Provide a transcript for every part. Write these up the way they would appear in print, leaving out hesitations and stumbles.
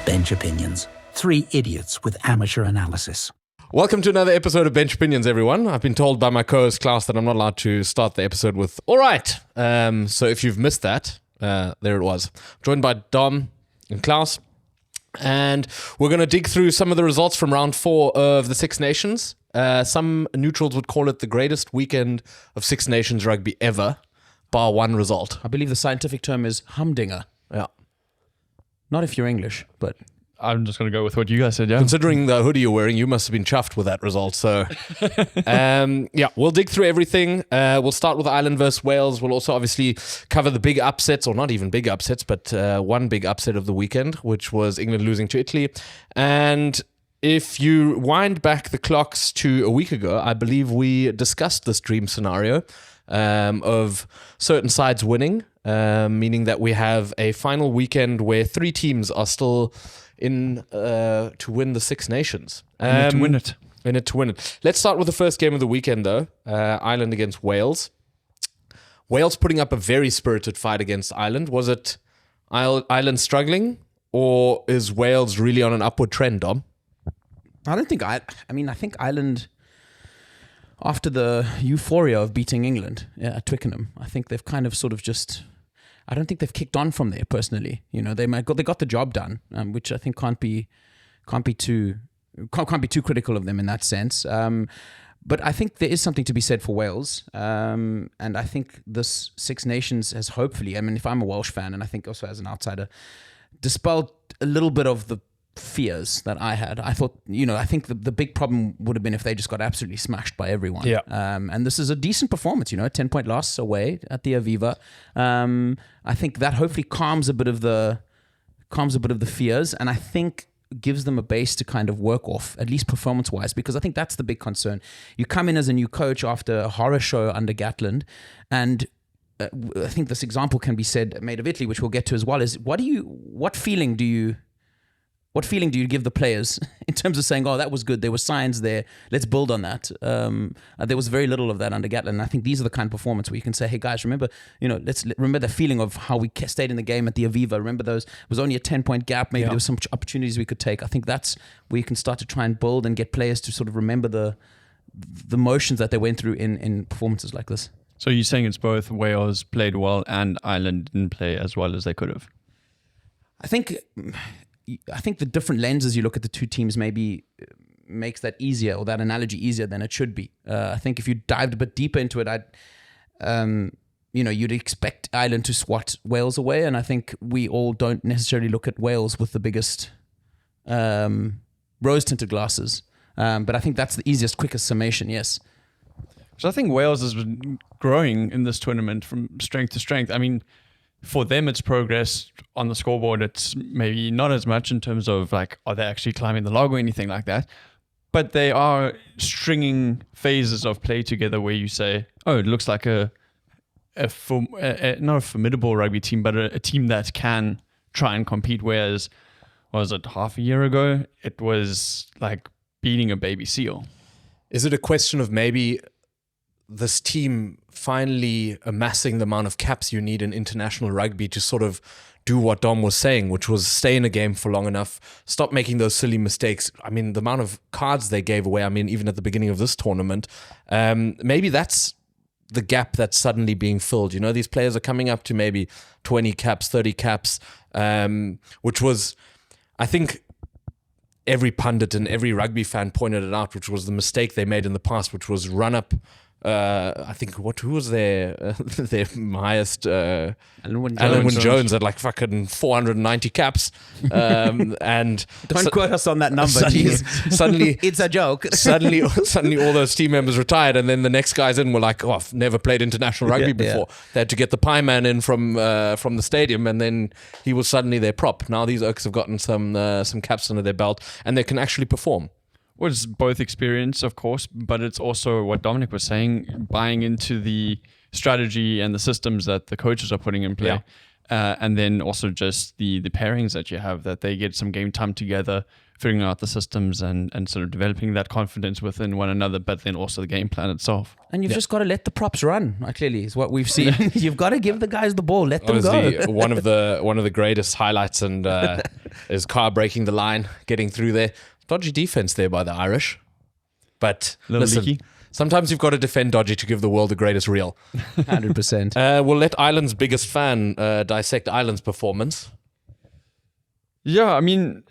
Bench Opinions. Three idiots with amateur analysis. Welcome to another episode of Bench Opinions, everyone. I've been told by my co-host Klaus that I'm not allowed to start the episode with "all right." So if you've missed that, there it was. Joined by Dom and Klaus, and we're going to dig through some of the results from round 4 of the Six Nations. Some neutrals would call it the greatest weekend of Six Nations rugby ever, bar one result. I believe the scientific term is humdinger. Yeah. Not if you're English, but... I'm just going to go with what you guys said, yeah. Considering the hoodie you're wearing, you must have been chuffed with that result. So, we'll dig through everything. We'll start with Ireland versus Wales. We'll also obviously cover the big upsets, or not even big upsets, but one big upset of the weekend, which was England losing to Italy. And if you wind back the clocks to a week ago, I believe we discussed this dream scenario of certain sides winning, meaning that we have a final weekend where 3 teams are still in to win the Six Nations. To win it. In it to win it. Let's start with the first game of the weekend, though. Ireland against Wales. Wales putting up a very spirited fight against Ireland. Was it Ireland struggling, or is Wales really on an upward trend, Dom? I think Ireland, after the euphoria of beating England at Twickenham, I think they've kind of sort of just... I don't think they've kicked on from there personally. You know, they got the job done, which I think can't be too critical of them in that sense. But I think there is something to be said for Wales, and I think this Six Nations has hopefully. I mean, if I'm a Welsh fan, and I think also as an outsider, dispelled a little bit of the fears that I had. I thought, I think the big problem would have been if they just got absolutely smashed by everyone. Yeah. And this is a decent performance, 10-point loss away at the Aviva. I think that hopefully calms a bit of the fears, and I think gives them a base to kind of work off, at least performance-wise, because I think that's the big concern. You come in as a new coach after a horror show under Gatland, and I think this example can be made of Italy, which we'll get to as well, is what feeling do you give the players in terms of saying, oh, that was good, there were signs there, let's build on that? There was very little of that under Gatland, and I think these are the kind of performance where you can say, hey guys, remember the feeling of how we stayed in the game at the Aviva. Remember it was only a 10-point gap, maybe there was some opportunities we could take. I think that's where you can start to try and build and get players to sort of remember the motions that they went through in performances like this. So you're saying it's both Wales played well and Ireland didn't play as well as they could have? I think the different lenses you look at the two teams maybe makes that easier, or that analogy easier than it should be. I think if you dived a bit deeper into it, you'd expect Ireland to swat Wales away, and I think we all don't necessarily look at Wales with the biggest rose-tinted glasses. But I think that's the easiest, quickest summation, yes. So I think Wales has been growing in this tournament from strength to strength. I mean, for them, it's progress. On the scoreboard, it's maybe not as much in terms of are they actually climbing the log or anything like that. But they are stringing phases of play together where you say, oh, it looks like not a formidable rugby team, but a team that can try and compete. Whereas, was it half a year ago? It was like beating a baby seal. Is it a question of maybe this team finally amassing the amount of caps you need in international rugby to sort of do what Dom was saying, which was stay in a game for long enough, stop making those silly mistakes? I mean, the amount of cards they gave away, even at the beginning of this tournament, maybe that's the gap that's suddenly being filled. These players are coming up to maybe 20 caps, 30 caps, which was, I think, every pundit and every rugby fan pointed it out, which was the mistake they made in the past, which was run up. I think who was their highest? Alan Wynne-Jones at fucking 490 caps, and don't quote us on that number. Suddenly, it's a joke. suddenly, all those team members retired, and then the next guys in were like, "Oh, I've never played international rugby before." Yeah. They had to get the pie man in from the stadium, and then he was suddenly their prop. Now these Oaks have gotten some caps under their belt, and they can actually perform. Well, it's both experience, of course, but it's also what Dominic was saying, buying into the strategy and the systems that the coaches are putting in play. And then also just the pairings that you have, that they get some game time together, figuring out the systems and sort of developing that confidence within one another, but then also the game plan itself. And you've just got to let the props run. Clearly, is what we've seen. You've got to give the guys the ball, let them Honestly, go. one of the greatest highlights and is Carr breaking the line, getting through there. Dodgy defense there by the Irish, but listen, leaky. sometimes you've got to defend dodgy to give the world the greatest reel. 100%. We'll let Ireland's biggest fan dissect Ireland's performance. Yeah, I mean,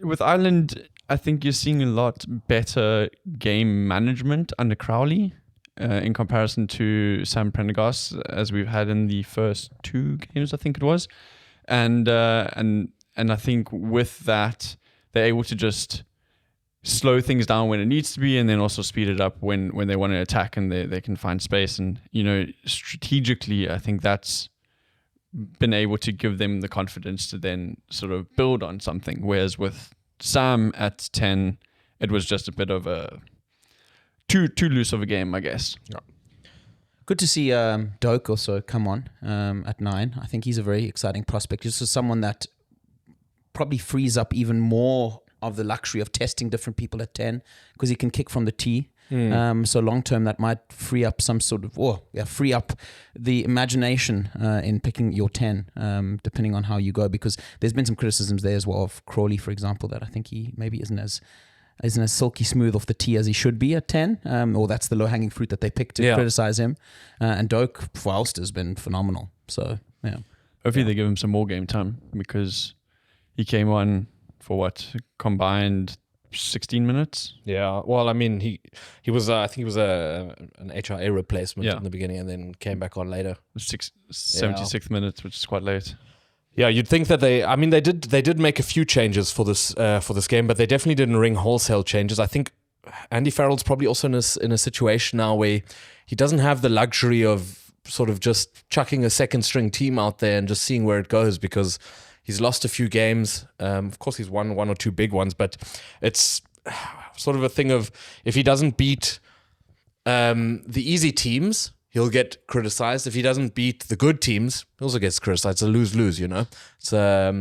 with Ireland, I think you're seeing a lot better game management under Crowley in comparison to Sam Prendergast, as we've had in the first 2 games, I think it was. And I think with that, they're able to just slow things down when it needs to be, and then also speed it up when they want to attack and they can find space. And, strategically, I think that's been able to give them the confidence to then sort of build on something. Whereas with Sam at 10, it was just a bit of a too loose of a game, I guess. Yeah. Good to see Doak also come on at 9. I think he's a very exciting prospect. Just as someone that probably frees up even more of the luxury of testing different people at 10, because he can kick from the tee. So long term, that might free up free up the imagination in picking your 10, depending on how you go. Because there's been some criticisms there as well of Crawley, for example, that I think he maybe isn't as silky smooth off the tee as he should be at 10, or that's the low hanging fruit that they picked to criticize him. And Doak for Ulster has been phenomenal. So yeah, hopefully they give him some more game time, because he came on for combined 16 minutes. Yeah, well, I mean, he was I think he was an HRA replacement in the beginning, and then came back on later. 76th minutes, which is quite late. Yeah, you'd think that they did make a few changes for this game, but they definitely didn't ring wholesale changes. I think Andy Farrell's probably also in a situation now where he doesn't have the luxury of sort of just chucking a second string team out there and just seeing where it goes, because he's lost a few games. Of course, he's won 1 or 2 big ones, but it's sort of a thing of, if he doesn't beat the easy teams, he'll get criticized. If he doesn't beat the good teams, he also gets criticized. It's a lose-lose, It's I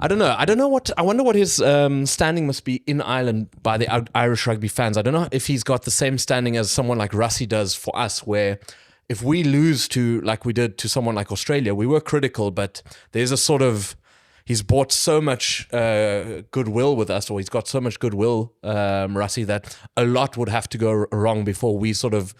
don't know. I wonder what his standing must be in Ireland by the Irish rugby fans. I don't know if he's got the same standing as someone like Russie does for us, where if we lose to, like we did to someone like Australia, we were critical, but there's a sort of, he's bought so much goodwill with us, or he's got so much goodwill, Russie, that a lot would have to go wrong before we sort of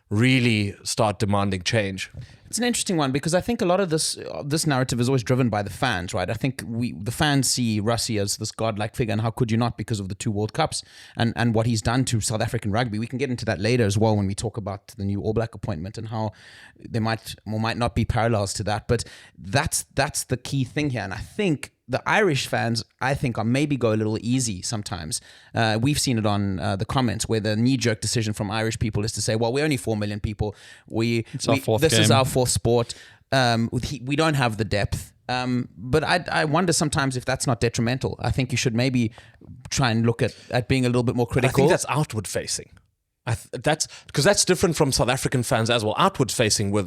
really start demanding change. It's an interesting one, because I think a lot of this narrative is always driven by the fans, right? I think the fans see Russie as this godlike figure, and how could you not, because of the 2 World Cups and what he's done to South African rugby. We can get into that later as well when we talk about the new All Black appointment and how there might or might not be parallels to that. But that's the key thing here, and I think the Irish fans, are maybe go a little easy sometimes. We've seen it on the comments, where the knee-jerk decision from Irish people is to say, well, we're only 4 million people. This is our fourth sport. We don't have the depth. But I wonder sometimes if that's not detrimental. I think you should maybe try and look at being a little bit more critical. I think that's outward facing. That's because that's different from South African fans as well. Outward facing, we're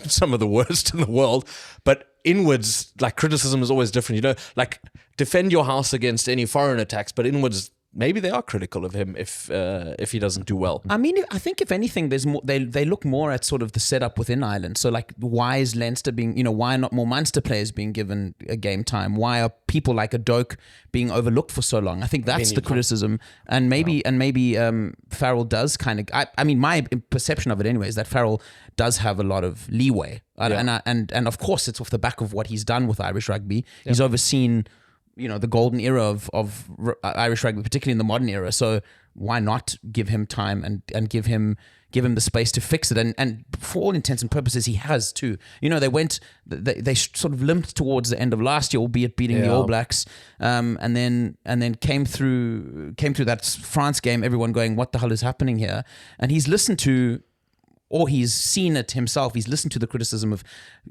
some of the worst in the world, but inwards, like, criticism is always different. Like, defend your house against any foreign attacks, but inwards, maybe they are critical of him if he doesn't do well. I mean, I think if anything, there's more. They look more at sort of the setup within Ireland. So, like, why is Leinster being, why are not more Munster players being given a game time? Why are people like a Doak being overlooked for so long? I think that's the criticism, and maybe Farrell does kind of. I mean, my perception of it anyway is that Farrell does have a lot of leeway, and of course it's off the back of what he's done with Irish rugby. He's overseen, the golden era of Irish rugby, particularly in the modern era. So why not give him time and give him the space to fix it? And for all intents and purposes, he has too. They sort of limped towards the end of last year, albeit beating the All Blacks, and then came through that France game, everyone going, what the hell is happening here? And he's listened to, or he's seen it himself, he's listened to the criticism of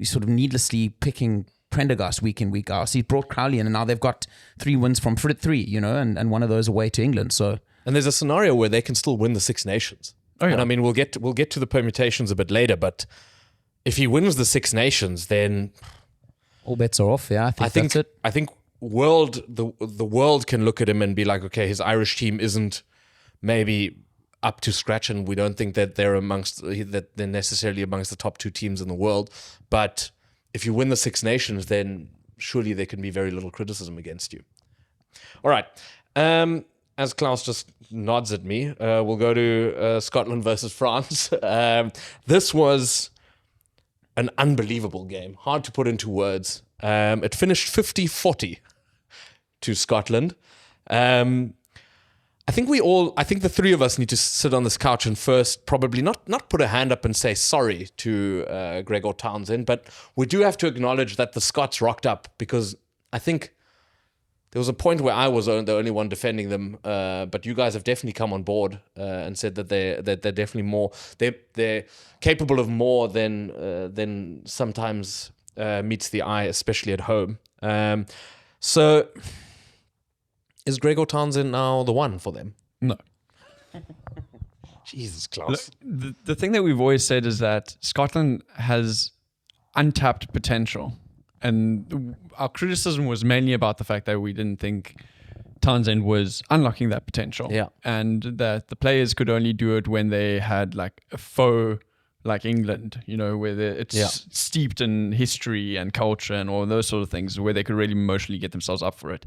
sort of needlessly picking Prendergast week in, week out. So he's brought Crowley in, and now they've got 3 wins from 3, and one of those away to England. So, and there's a scenario where they can still win the Six Nations. Oh, yeah. And I mean, we'll get to the permutations a bit later, but if he wins the Six Nations, then All bets are off. Yeah, I think that's it. I think the world can look at him and be like, okay, his Irish team isn't maybe up to scratch, and we don't think that they're necessarily amongst the top 2 teams in the world. But if you win the Six Nations, then surely there can be very little criticism against you. All right. As Klaus just nods at me, we'll go to Scotland versus France. This was an unbelievable game. Hard to put into words. It finished 50-40 to Scotland. I think the 3 of us need to sit on this couch and first probably not put a hand up and say sorry to Gregor Townsend, but we do have to acknowledge that the Scots rocked up, because I think there was a point where I was the only one defending them, but you guys have definitely come on board and said that they're definitely more. They're capable of more than sometimes meets the eye, especially at home. So, is Gregor Townsend now the one for them? No. Jesus, Klaus. The thing that we've always said is that Scotland has untapped potential. And our criticism was mainly about the fact that we didn't think Townsend was unlocking that potential. Yeah. And that the players could only do it when they had like a foe like England, where it's steeped in history and culture and all those sort of things, where they could really emotionally get themselves up for it.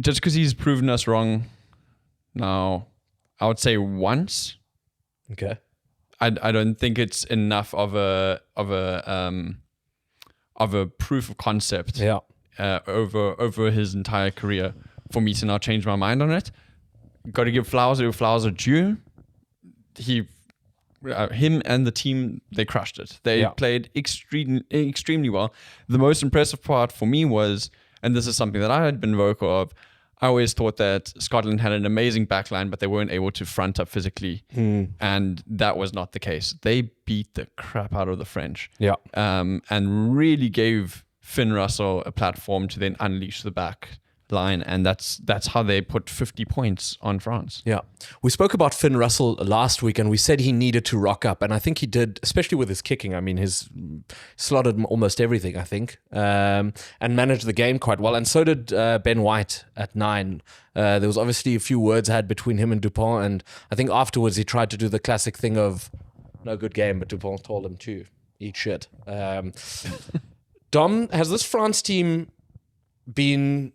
Just because he's proven us wrong now, I would say once. Okay. I don't think it's enough of a proof of concept over his entire career for me to now change my mind on it. Got to give flowers where flowers are due. Him and the team, they crushed it. They played extremely well. The most impressive part for me was, and this is something that I had been vocal of, I always thought that Scotland had an amazing backline, but they weren't able to front up physically. And that was not the case. They beat the crap out of the French. And really gave Finn Russell a platform to then unleash the back line. And that's how they put 50 points on France. Yeah. We spoke about Finn Russell last week, and we said he needed to rock up. And I think he did, especially with his kicking. I mean, his slotted almost everything, I think, and managed the game quite well. And so did Ben White at 9. There was obviously a few words had between him and Dupont. And I think afterwards he tried to do the classic thing of, no good game, but Dupont told him to eat shit. Dom, has this France team been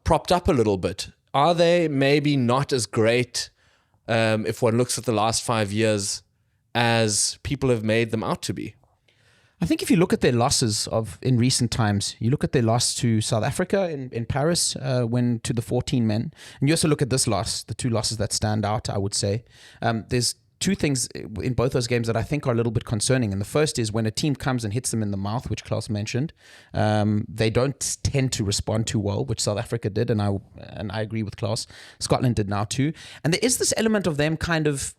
propped up a little bit? Are they maybe not as great, if one looks at the last 5 years, as people have made them out to be? I think if you look at their losses in recent times, you look at their loss to South Africa in Paris, when to the 14 men, and you also look at this loss, the 2 losses that stand out, I would say. There's 2 things in both those games that I think are a little bit concerning. And the first is when a team comes and hits them in the mouth, which Klaus mentioned, they don't tend to respond too well, which South Africa did, and I agree with Klaus. Scotland did now too. And there is this element of them kind of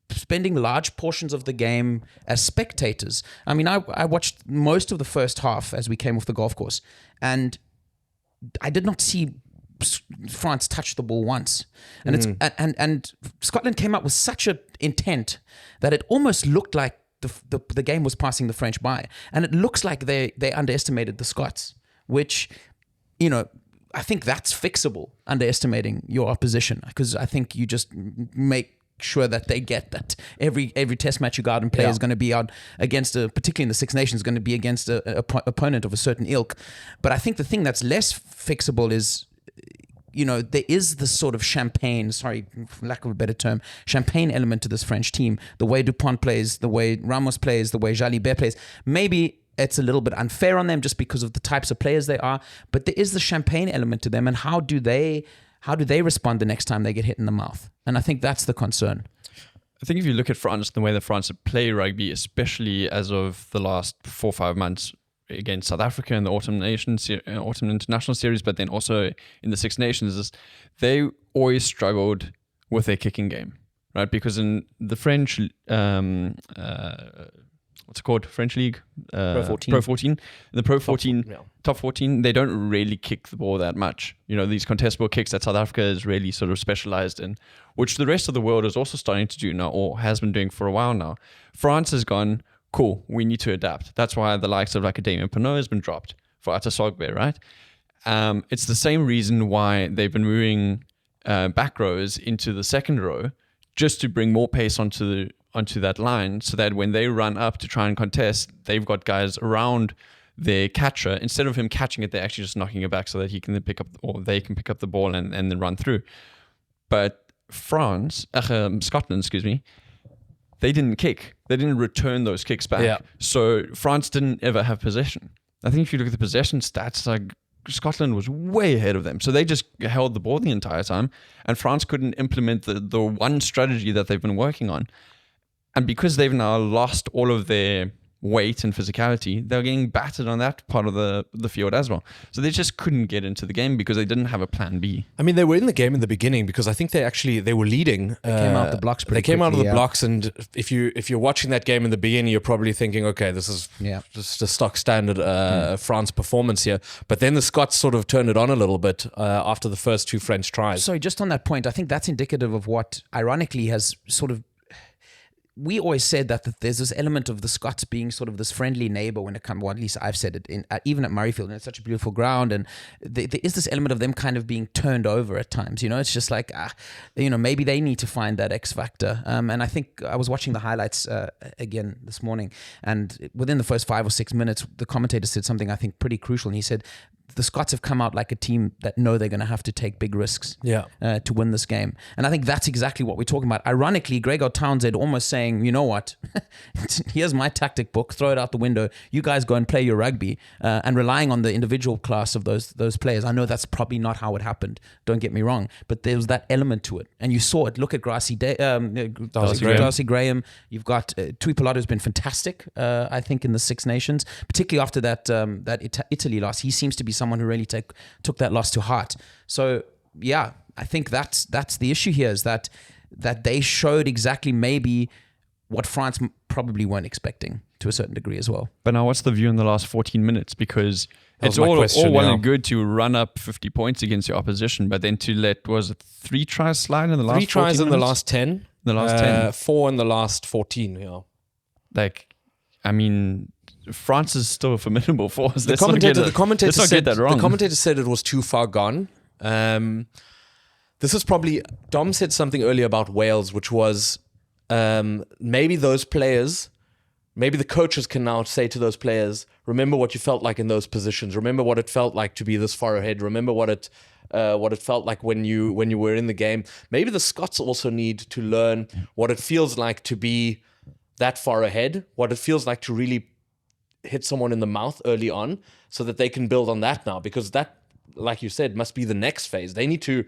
spending large portions of the game as spectators. I mean, I watched most of the first half as we came off the golf course, and I did not see France touched the ball once, and and Scotland came up with such an intent that it almost looked like the game was passing the French by, and it looks like they underestimated the Scots, which, I think that's fixable, underestimating your opposition, because I think you just make sure that they get that every test match you go out and play is going to be out against particularly in the Six Nations, going to be against a opponent of a certain ilk. But I think the thing that's less fixable is, there is this sort of champagne, sorry, for lack of a better term, champagne element to this French team. The way Dupont plays, the way Ramos plays, the way Jalibert plays. Maybe it's a little bit unfair on them just because of the types of players they are, but there is the champagne element to them. And how do they respond the next time they get hit in the mouth? And I think that's the concern. I think if you look at France, the way that France play rugby, especially as of the last 4 or 5 months, against South Africa in the Autumn International Series, but then also in the Six Nations, is they always struggled with their kicking game, right? Because in the French what's it called? French League? Pro 14. Pro 14. In the Pro 14, yeah. top 14, they don't really kick the ball that much. You know, these contestable kicks that South Africa is really sort of specialized in, which the rest of the world is also starting to do now, or has been doing for a while now. France has gone, cool, we need to adapt. That's why the likes of like a Damien Penaud has been dropped for Atasogbe, right? It's the same reason why they've been moving back rows into the second row, just to bring more pace onto that line, so that when they run up to try and contest, they've got guys around their catcher. Instead of him catching it, they're actually just knocking it back so that he can pick up, or they can pick up the ball and then run through. But Scotland, excuse me, they didn't kick. They didn't return those kicks back. Yeah. So France didn't ever have possession. I think if you look at the possession stats, like Scotland was way ahead of them. So they just held the ball the entire time, and France couldn't implement the one strategy that they've been working on. And because they've now lost all of their weight and physicality, they're getting battered on that part of the field as well. So they just couldn't get into the game because they didn't have a plan B. I mean, they were in the game in the beginning because I think they were leading. They came out the blocks pretty They came out of the quickly, blocks, and if you're watching that game in the beginning, you're probably thinking, okay, this is just a stock standard France performance here. But then the Scots sort of turned it on a little bit after the first two French tries. So just on that point, I think that's indicative of what, ironically, has sort of. We always said that there's this element of the Scots being sort of this friendly neighbor when it comes, well, at least I've said it, even at Murrayfield, and it's such a beautiful ground, and there is this element of them kind of being turned over at times. You know, it's just like, maybe they need to find that X factor. And I think I was watching the highlights again this morning, and within the first 5 or 6 minutes, the commentator said something I think pretty crucial, and he said, the Scots have come out like a team that know they're going to have to take big risks to win this game. And I think that's exactly what we're talking about. Ironically, Gregor Townsend almost saying, you know what, here's my tactic book, throw it out the window. You guys go and play your rugby, and relying on the individual class of those players. I know that's probably not how it happened. Don't get me wrong. But there was that element to it. And you saw it. Look at Darcy Graham. You've got Tui Pilato has been fantastic, I think, in the Six Nations, particularly after that Italy loss. He seems to be someone who really took that loss to heart. So yeah, I think that's the issue here, is that they showed exactly maybe what France probably weren't expecting to a certain degree as well. But now what's the view in the last 14 minutes? Because it's all well and good to run up 50 points against your opposition, but then to let, was it 3 tries slide in the last 3 tries in minutes? the last 10. The last 10. 4 in the last 14, yeah. Like, I mean, France is still a formidable force. The commentator said it was too far gone. This is probably, Dom said something earlier about Wales, which was maybe those players, maybe the coaches can now say to those players, remember what you felt like in those positions. Remember what it felt like to be this far ahead. Remember what it felt like when you were in the game. Maybe the Scots also need to learn what it feels like to be that far ahead, what it feels like to really hit someone in the mouth early on, so that they can build on that now, because that, like you said, must be the next phase. They need to,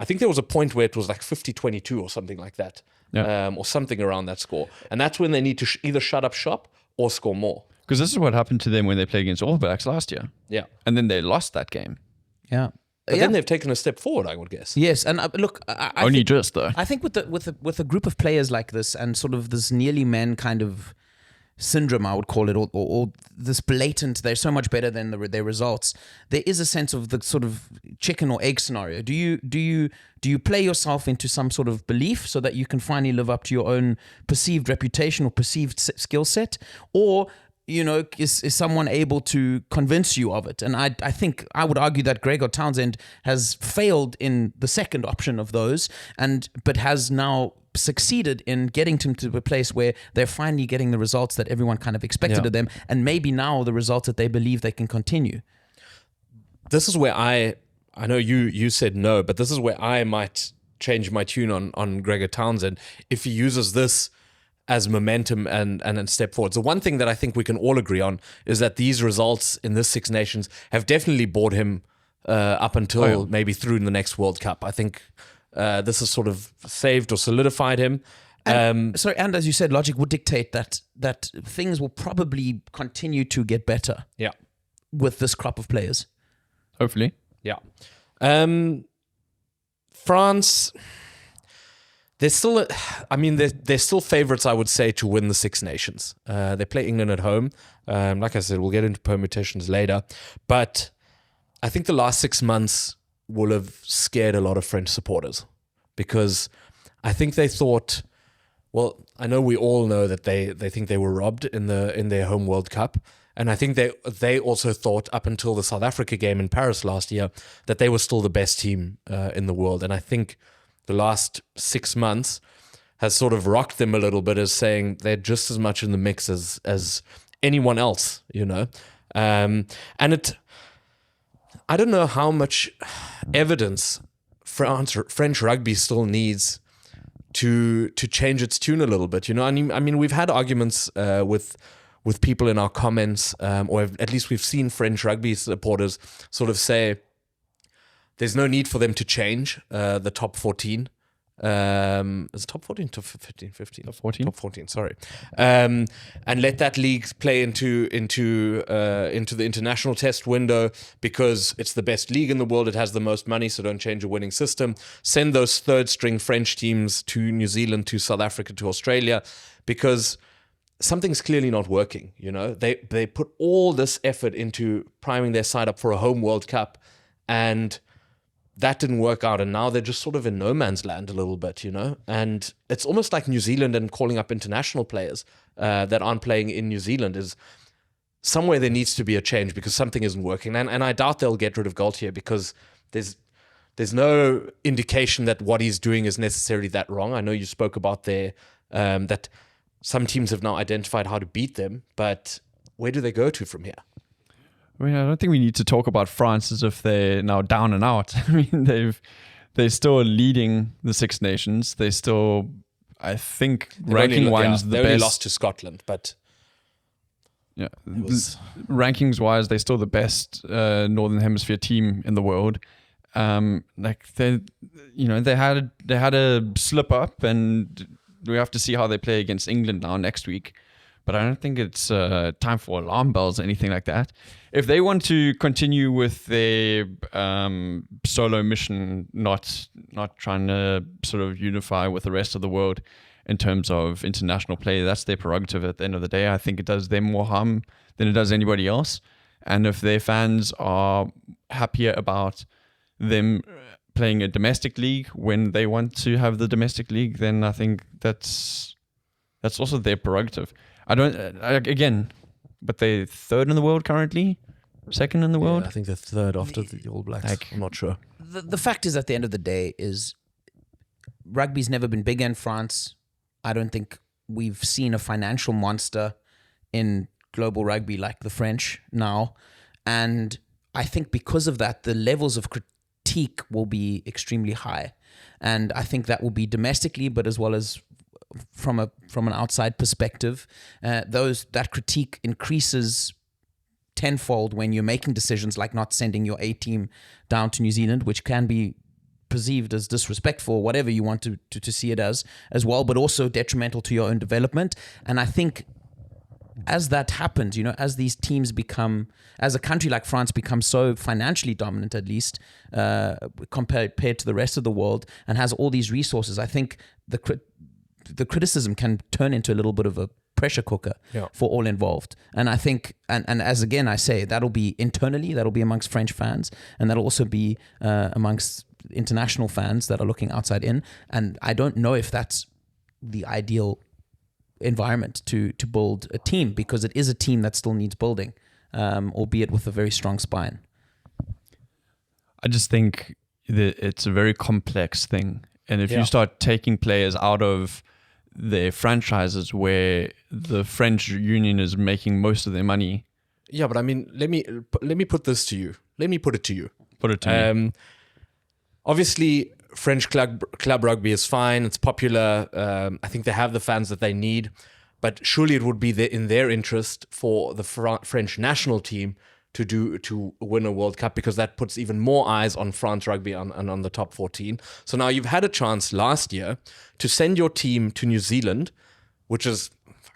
I think there was a point where it was like 50-22 or something like that, or something around that score. And that's when they need to either shut up shop or score more. Because this is what happened to them when they played against All Blacks last year. Yeah. And then they lost that game. Yeah. But then they've taken a step forward, I would guess. Yes, and look, I Only think, just though. I think with a group of players like this, and sort of this nearly men kind of syndrome, I would call it, or this blatant, they're so much better than their results. There is a sense of the sort of chicken or egg scenario. Do you play yourself into some sort of belief so that you can finally live up to your own perceived reputation or perceived skill set, or is someone able to convince you of it? And I think I would argue that Gregor Townsend has failed in the second option of those, but has now succeeded in getting them to a place where they're finally getting the results that everyone kind of expected of them, and maybe now the results that they believe they can continue. This is where I know you said no, but this is where I might change my tune on Gregor Townsend if he uses this as momentum and step forward. So one thing that I think we can all agree on is that these results in this Six Nations have definitely brought him up until maybe through in the next World Cup. I think this has sort of saved or solidified him. And as you said, logic would dictate that things will probably continue to get better. Yeah, with this crop of players, hopefully. Yeah, France. they're still, they're still favourites, I would say, to win the Six Nations. They play England at home. Like I said, we'll get into permutations later. But I think the last 6 months will have scared a lot of French supporters, because I think they thought, well, I know we all know that they think they were robbed in their home World Cup. And I think they also thought, up until the South Africa game in Paris last year, that they were still the best team in the world. And I think the last 6 months has sort of rocked them a little bit, as saying they're just as much in the mix as anyone else, you know. And I don't know how much evidence French rugby still needs to change its tune a little bit, you know. I mean, we've had arguments with people in our comments, or at least we've seen French rugby supporters sort of say there's no need for them to change the top 14. Is it top 14? Top 15? 15? Top 14? Top 14, sorry. And let that league play into the international test window, because it's the best league in the world. It has the most money, so don't change a winning system. Send those third-string French teams to New Zealand, to South Africa, to Australia, because something's clearly not working, you know. They put all this effort into priming their side up for a home World Cup, and that didn't work out, and now they're just sort of in no man's land a little bit, you know. And it's almost like New Zealand and calling up international players that aren't playing in New Zealand is somewhere there needs to be a change, because something isn't working. And I doubt they'll get rid of Gaultier, because there's no indication that what he's doing is necessarily that wrong. I know you spoke about there that some teams have now identified how to beat them, but where do they go to from here? I mean, I don't think we need to talk about France as if they're now down and out. I mean, they're still leading the Six Nations. They still, I think, ranking-wise, they only lost to Scotland, but yeah, rankings-wise, they're still the best Northern Hemisphere team in the world. Like they had a slip up, and we have to see how they play against England now next week. But I don't think it's time for alarm bells or anything like that. If they want to continue with their solo mission, not trying to sort of unify with the rest of the world in terms of international play, that's their prerogative at the end of the day. I think it does them more harm than it does anybody else. And if their fans are happier about them playing a domestic league when they want to have the domestic league, then I think that's also their prerogative. But they're third in the world currently, second in the world. I think they're third after the All Blacks. I'm not sure. The fact is, at the end of the day, is rugby's never been bigger in France. I don't think we've seen a financial monster in global rugby like the French now. And I think because of that, the levels of critique will be extremely high. And I think that will be domestically, but as well as from an outside perspective. That critique increases tenfold when you're making decisions like not sending your A team down to New Zealand, which can be perceived as disrespectful, whatever you want to see it as well, but also detrimental to your own development. And I think as that happens, you know, as these teams become, as a country like France becomes so financially dominant, at least compared to the rest of the world, and has all these resources, I think the criticism can turn into a little bit of a pressure cooker for all involved. And I think, and as again I say, that'll be internally, that'll be amongst French fans, and that'll also be amongst international fans that are looking outside in. And I don't know if that's the ideal environment to build a team, because it is a team that still needs building, albeit with a very strong spine. I just think that it's a very complex thing. And if you start taking players out of their franchises where the French union is making most of their money. Yeah, but I mean, let me put this to you. Let me put it to you. Put it to me. Obviously, French club rugby is fine. It's popular. I think they have the fans that they need. But surely it would be in their interest for the French national team to win a World Cup, because that puts even more eyes on France rugby and on the top 14. So now you've had a chance last year to send your team to New Zealand, which is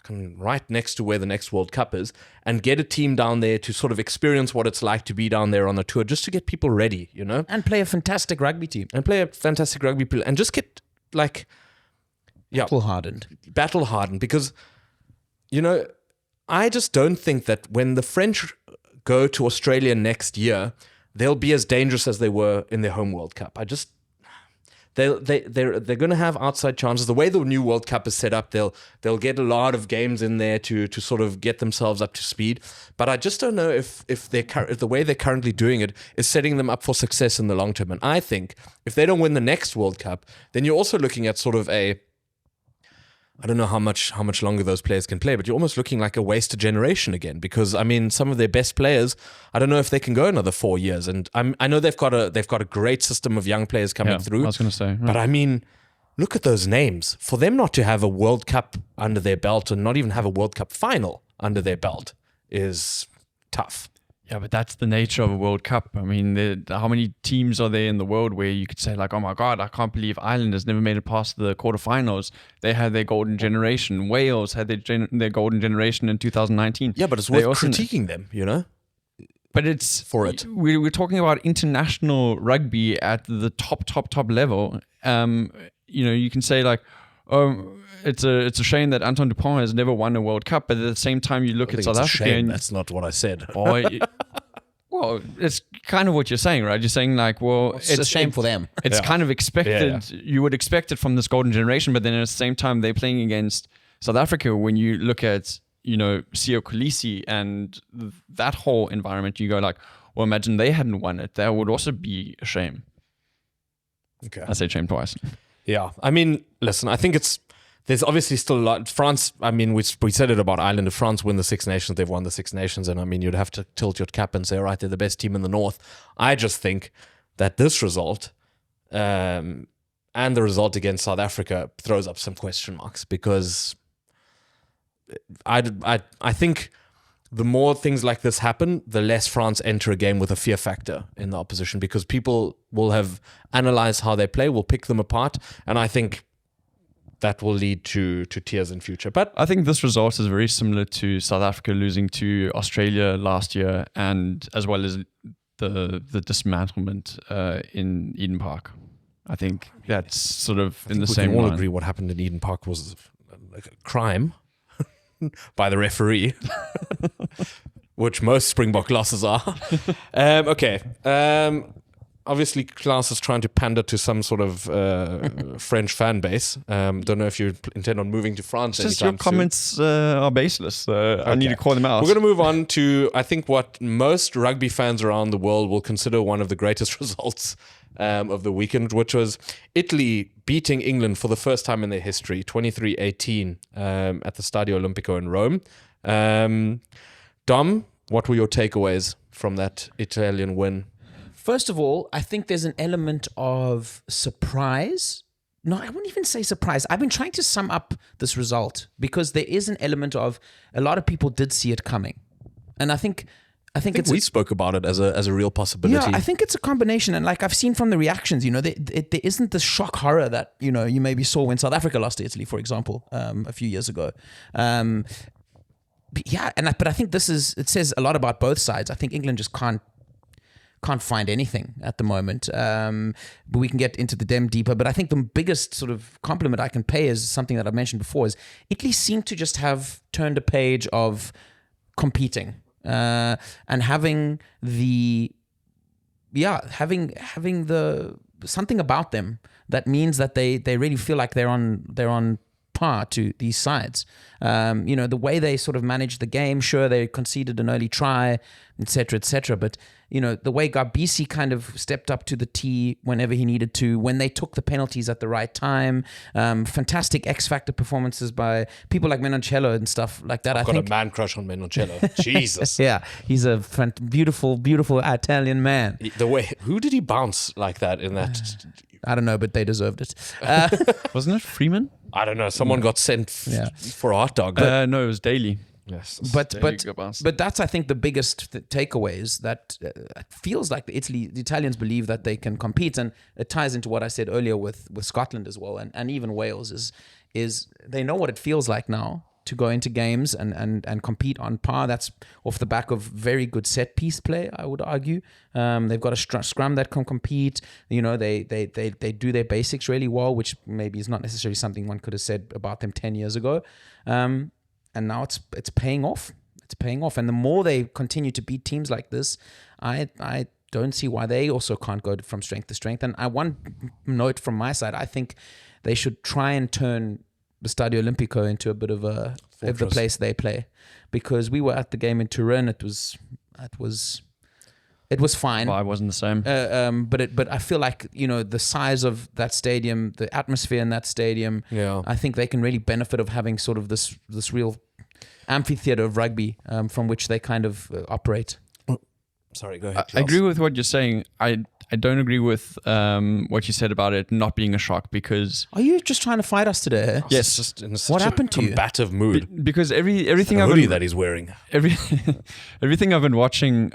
fucking right next to where the next World Cup is, and get a team down there to sort of experience what it's like to be down there on the tour, just to get people ready, you know? And play a fantastic rugby team. And just get, like, Battle hardened. Battle hardened, because, you know, I just don't think that when the French go to Australia next year, they'll be as dangerous as they were in their home World Cup. They're going to have outside chances. The way the new World Cup is set up, they'll get a lot of games in there to sort of get themselves up to speed. But I just don't know if the way they're currently doing it is setting them up for success in the long term. And I think if they don't win the next World Cup, then you're also looking at sort of I don't know how much longer those players can play, but you're almost looking like a wasted generation again, because I mean, some of their best players, I don't know if they can go another 4 years. And I know they've got a great system of young players coming through. I was going to say, but I mean, look at those names. For them not to have a World Cup under their belt and not even have a World Cup final under their belt is tough. Yeah, but that's the nature of a World Cup. I mean, how many teams are there in the world where you could say, like, oh my God, I can't believe Ireland has never made it past the quarterfinals. They had their golden generation. Wales had their golden generation in 2019. Yeah, but it's worth critiquing them, you know? But it's for it. We're talking about international rugby at the top level. You know, you can say like, it's a shame that Antoine Dupont has never won a World Cup, but at the same time, you look at South Africa. That's not what I said. Well, it's kind of what you're saying, right? You're saying like, well, it's a shame for them. It's kind of expected. Yeah. You would expect it from this golden generation, but then at the same time, they're playing against South Africa. When you look at, you know, Siya Kolisi and that whole environment, you go like, well, imagine they hadn't won it. That would also be a shame. Okay. I said shame twice. Yeah. I mean, listen, I think there's obviously still a lot. France, I mean, we said it about Ireland. If France win the Six Nations, they've won the Six Nations. And I mean, you'd have to tilt your cap and say, all right, they're the best team in the North. I just think that this result and the result against South Africa throws up some question marks, because I think the more things like this happen, the less France enter a game with a fear factor in the opposition, because people will have analyzed how they play, will pick them apart. And I think that will lead to tears in future. But I think this result is very similar to South Africa losing to Australia last year, and as well as the dismantlement in Eden Park. I think that's sort of in the same line. We can all agree what happened in Eden Park was like a crime by the referee, which most Springbok losses are. Okay. Obviously, Klaus is trying to pander to some sort of French fan base. Don't know if you intend on moving to France anytime soon. Your comments are baseless. I need to call them out. We're going to move on to, I think, what most rugby fans around the world will consider one of the greatest results of the weekend, which was Italy beating England for the first time in their history, 23-18, at the Stadio Olimpico in Rome. Dom, what were your takeaways from that Italian win? First of all, I think there's an element of surprise. No, I wouldn't even say surprise. I've been trying to sum up this result, because there is an element of a lot of people did see it coming. And I think we spoke about it as a real possibility. Yeah, I think it's a combination. And like I've seen from the reactions, you know, there isn't the shock horror that, you know, you maybe saw when South Africa lost to Italy, for example, a few years ago. But I think it says a lot about both sides. I think England just can't find anything at the moment, but we can get into the dem deeper. But I think the biggest sort of compliment I can pay is something that I've mentioned before, is Italy seemed to just have turned a page of competing and having the something about them that means that they really feel like they're on par to these sides. You know, the way they sort of managed the game, sure, they conceded an early try, etc., but you know, the way Garbisi kind of stepped up to the tee whenever he needed to, when they took the penalties at the right time, fantastic X-Factor performances by people like Menoncello and stuff like that. I've got a man crush on Menoncello. Jesus. Yeah, he's a beautiful, beautiful Italian man. The way, who did he bounce like that in that? I don't know, but they deserved it. Wasn't it Freeman? I don't know. Someone got sent for a hot dog. No, it was Daly. Yes, but that's, I think, the biggest takeaway is that it feels like the Italians believe that they can compete, and it ties into what I said earlier with Scotland as well, and even Wales is they know what it feels like now to go into games and compete on par. That's off the back of very good set piece play, I would argue. They've got a scrum that can compete. You know, they do their basics really well, which maybe is not necessarily something one could have said about them 10 years ago. And now it's paying off. It's paying off. And the more they continue to beat teams like this, I don't see why they also can't go from strength to strength. And one note from my side, I think they should try and turn the Stadio Olimpico into a bit of the place they play, because we were at the game in Turin. It was fine. Well, I wasn't the same. But I feel like, you know, the size of that stadium, the atmosphere in that stadium, I think they can really benefit of having sort of this real amphitheater of rugby from which they kind of operate. Sorry, go ahead. I agree with what you're saying. I don't agree with what you said about it not being a shock, because Are you just trying to fight us today? yes, Just in What happened to you? combative mood. because everything The I've hoodie been that he's wearing. everything I've been watching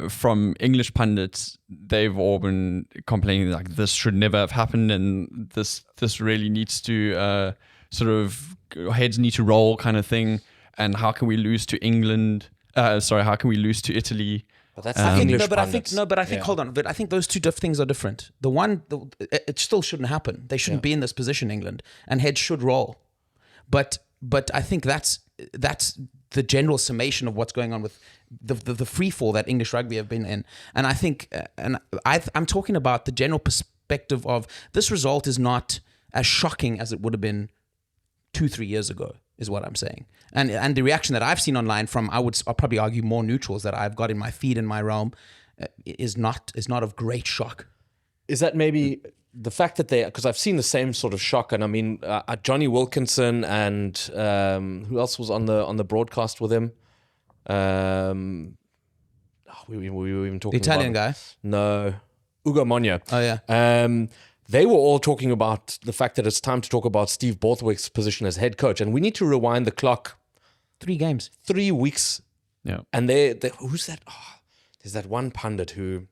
from English pundits, they've all been complaining like this should never have happened, and this really needs to sort of heads need to roll kind of thing. And how can we lose to England? How can we lose to Italy? But that's the English pundits. I think hold on. But I think those two things are different. It still shouldn't happen. They shouldn't be in this position, England, and heads should roll. But I think that's the general summation of what's going on with the free fall that English rugby have been in. And I think, I'm talking about the general perspective of this result is not as shocking as it would have been 2-3 years ago, is what I'm saying. And the reaction that I've seen online from, I'll probably argue more neutrals that I've got in my feed in my realm, is not of great shock. Is that maybe the fact that because I've seen the same sort of shock, and I mean Johnny Wilkinson and who else was on the broadcast with him? We were even talking The Italian about, guy? No, Ugo Monya. Oh yeah. They were all talking about the fact that it's time to talk about Steve Borthwick's position as head coach, and we need to rewind the clock 3 games. 3 weeks. Yeah. And who's that? Oh, there's that one pundit who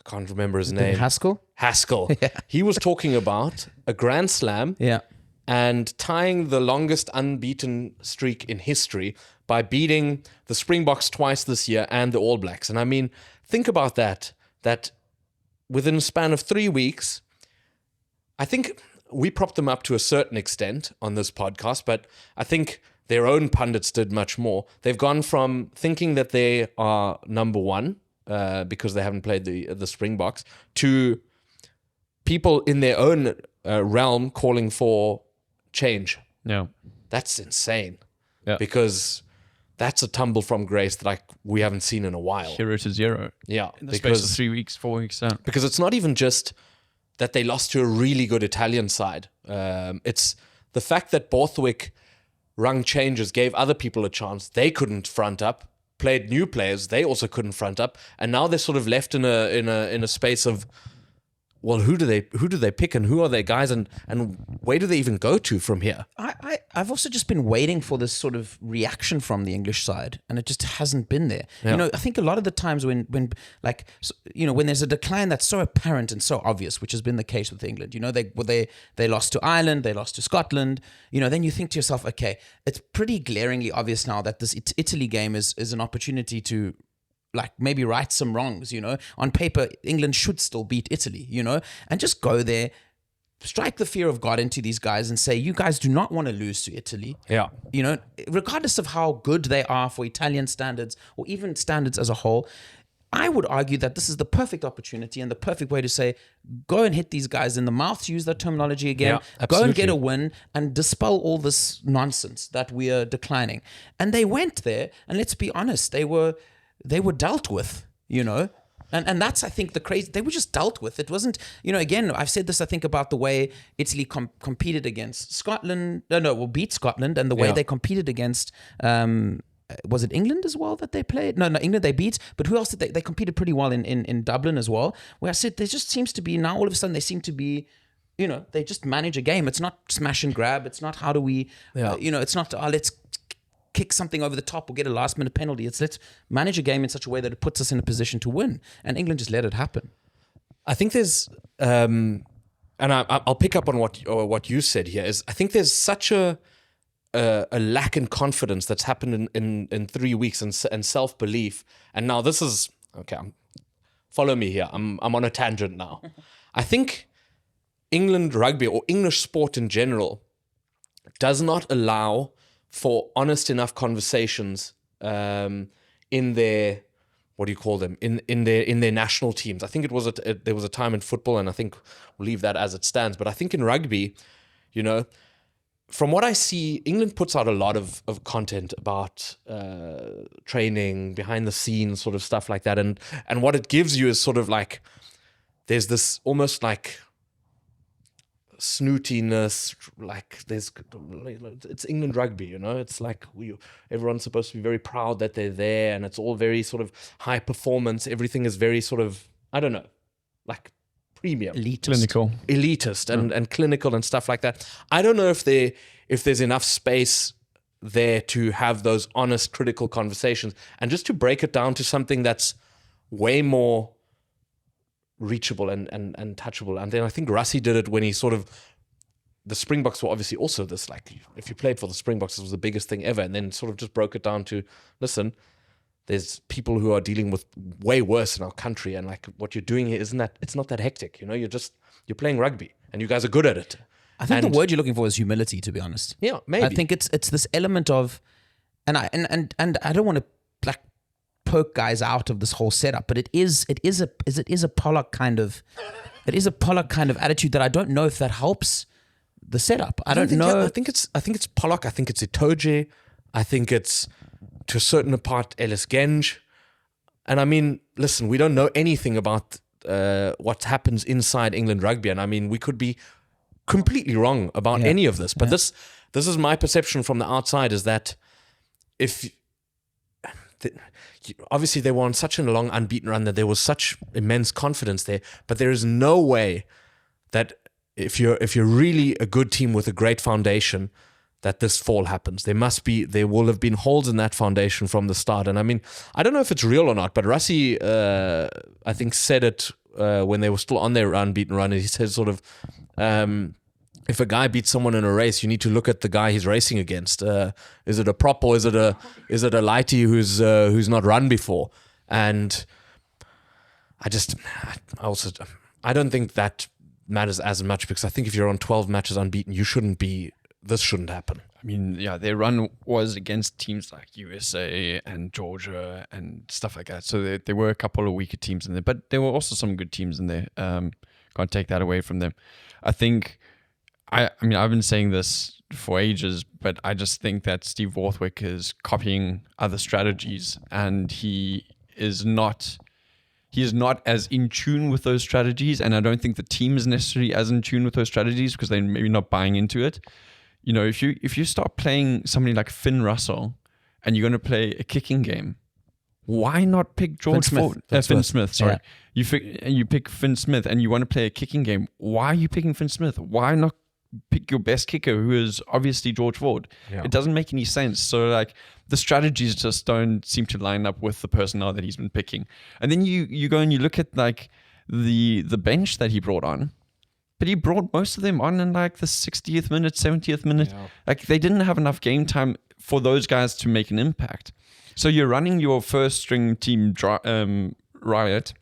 I can't remember his name. Haskell? Haskell. Yeah. He was talking about a Grand Slam Yeah. and tying the longest unbeaten streak in history by beating the Springboks twice this year and the All Blacks. And I mean, think about that within a span of 3 weeks, I think we propped them up to a certain extent on this podcast, but I think their own pundits did much more. They've gone from thinking that they are number one because they haven't played the Springboks to people in their own realm calling for change. Yeah. That's insane. Yeah. Because that's a tumble from grace that we haven't seen in a while. 0 to 0. Yeah. In the space of 3 weeks, 4 weeks. Because it's not even just that they lost to a really good Italian side. It's the fact that Borthwick rung changes, gave other people a chance. They couldn't front up. Played new players. They also couldn't front up. And now they're sort of left in a space of, well, who do they pick and who are their guys and where do they even go to from here? I've also just been waiting for this sort of reaction from the English side, and it just hasn't been there. Yeah. You know, I think a lot of the times when there's a decline that's so apparent and so obvious, which has been the case with England. You know, they lost to Ireland, they lost to Scotland. You know, then you think to yourself, okay, it's pretty glaringly obvious now that this Italy game is an opportunity to, like, maybe right some wrongs, you know. On paper, England should still beat Italy, you know, and just go there, strike the fear of God into these guys and say, you guys do not want to lose to Italy. Yeah. You know, regardless of how good they are for Italian standards or even standards as a whole, I would argue that this is the perfect opportunity and the perfect way to say, go and hit these guys in the mouth, to use that terminology again, Yeah, go and get absolutely. a win and dispel all this nonsense that we are declining. And they went there, and let's be honest, they were dealt with, you know. And that's, I think, the crazy. They were just dealt with. It wasn't, you know, again, I've said this, I think, about the way Italy competed against Scotland. Beat Scotland, and the way Yeah. they competed against, was it England as well that they played? No, England they beat. But who else did they competed pretty well in Dublin as well. Where I said, there just seems to be, now all of a sudden they seem to be, you know, they just manage a game. It's not smash and grab. It's not how do we, you know, it's not, let's kick something over the top or get a last minute penalty. It's let's manage a game in such a way that it puts us in a position to win. And England just let it happen. I think there's, and I'll pick up on what you said here, is I think there's such a a lack in confidence that's happened in 3 weeks and self-belief. And now this is, okay, follow me here. I'm on a tangent now. I think England rugby or English sport in general does not allow for honest enough conversations in their, what do you call them, in their national teams. I think there was a time in football, and I think we'll leave that as it stands. But I think in rugby, you know, from what I see, England puts out a lot of content about training, behind the scenes, sort of stuff like that. And what it gives you is sort of like, there's this almost like snootiness, like it's England rugby, you know. It's like everyone's supposed to be very proud that they're there, and it's all very sort of high performance. Everything is very sort of, I don't know, like premium, elitist and clinical and stuff like that. I don't know if there's enough space there to have those honest, critical conversations, and just to break it down to something that's way more reachable and touchable. And then I think Rassie did it when he sort of, the Springboks were obviously also this, like, if you played for the Springboks, it was the biggest thing ever, and then sort of just broke it down to, listen, there's people who are dealing with way worse in our country, and like what you're doing here it's not that hectic, you know. You're playing rugby and you guys are good at it. I think the word you're looking for is humility, to be honest. Yeah, maybe. I think it's this element of, and I don't want to like poke guys out of this whole setup, but it is a Pollock kind of attitude that I don't know if that helps the setup. I don't know. I think it's Pollock. I think it's Itoje. I think it's, to a certain part, Ellis Genge. And I mean, listen, we don't know anything about what happens inside England rugby, and I mean, we could be completely wrong about any of this. But this is my perception from the outside, is that obviously they were on such a long unbeaten run that there was such immense confidence there, but there is no way that if you're really a good team with a great foundation, that this fall happens. There will have been holes in that foundation from the start. And I mean, I don't know if it's real or not, but Rassie, I think, said it when they were still on their unbeaten run. He said sort of, if a guy beats someone in a race, you need to look at the guy he's racing against. Is it a prop, or is it a lighty who's not run before? And I don't think that matters as much, because I think if you're on 12 matches unbeaten, this shouldn't happen. I mean, yeah, their run was against teams like USA and Georgia and stuff like that. So there were a couple of weaker teams in there, but there were also some good teams in there. Can't take that away from them. I think, I mean, I've been saying this for ages, but I just think that Steve Borthwick is copying other strategies, and he is not as in tune with those strategies, and I don't think the team is necessarily as in tune with those strategies because they're maybe not buying into it. You know, if you start playing somebody like Finn Russell and you're going to play a kicking game, why not pick George Ford? Finn Smith, sorry. Yeah. You pick Finn Smith and you want to play a kicking game. Why are you picking Finn Smith? Why not pick your best kicker, who is obviously George Ford? Yeah. It doesn't make any sense. So like the strategies just don't seem to line up with the personnel that he's been picking. And then you go and you look at like the bench that he brought on. But he brought most of them on in like the 60th minute, 70th minute. Yeah. Like they didn't have enough game time for those guys to make an impact. So you're running your first string team riot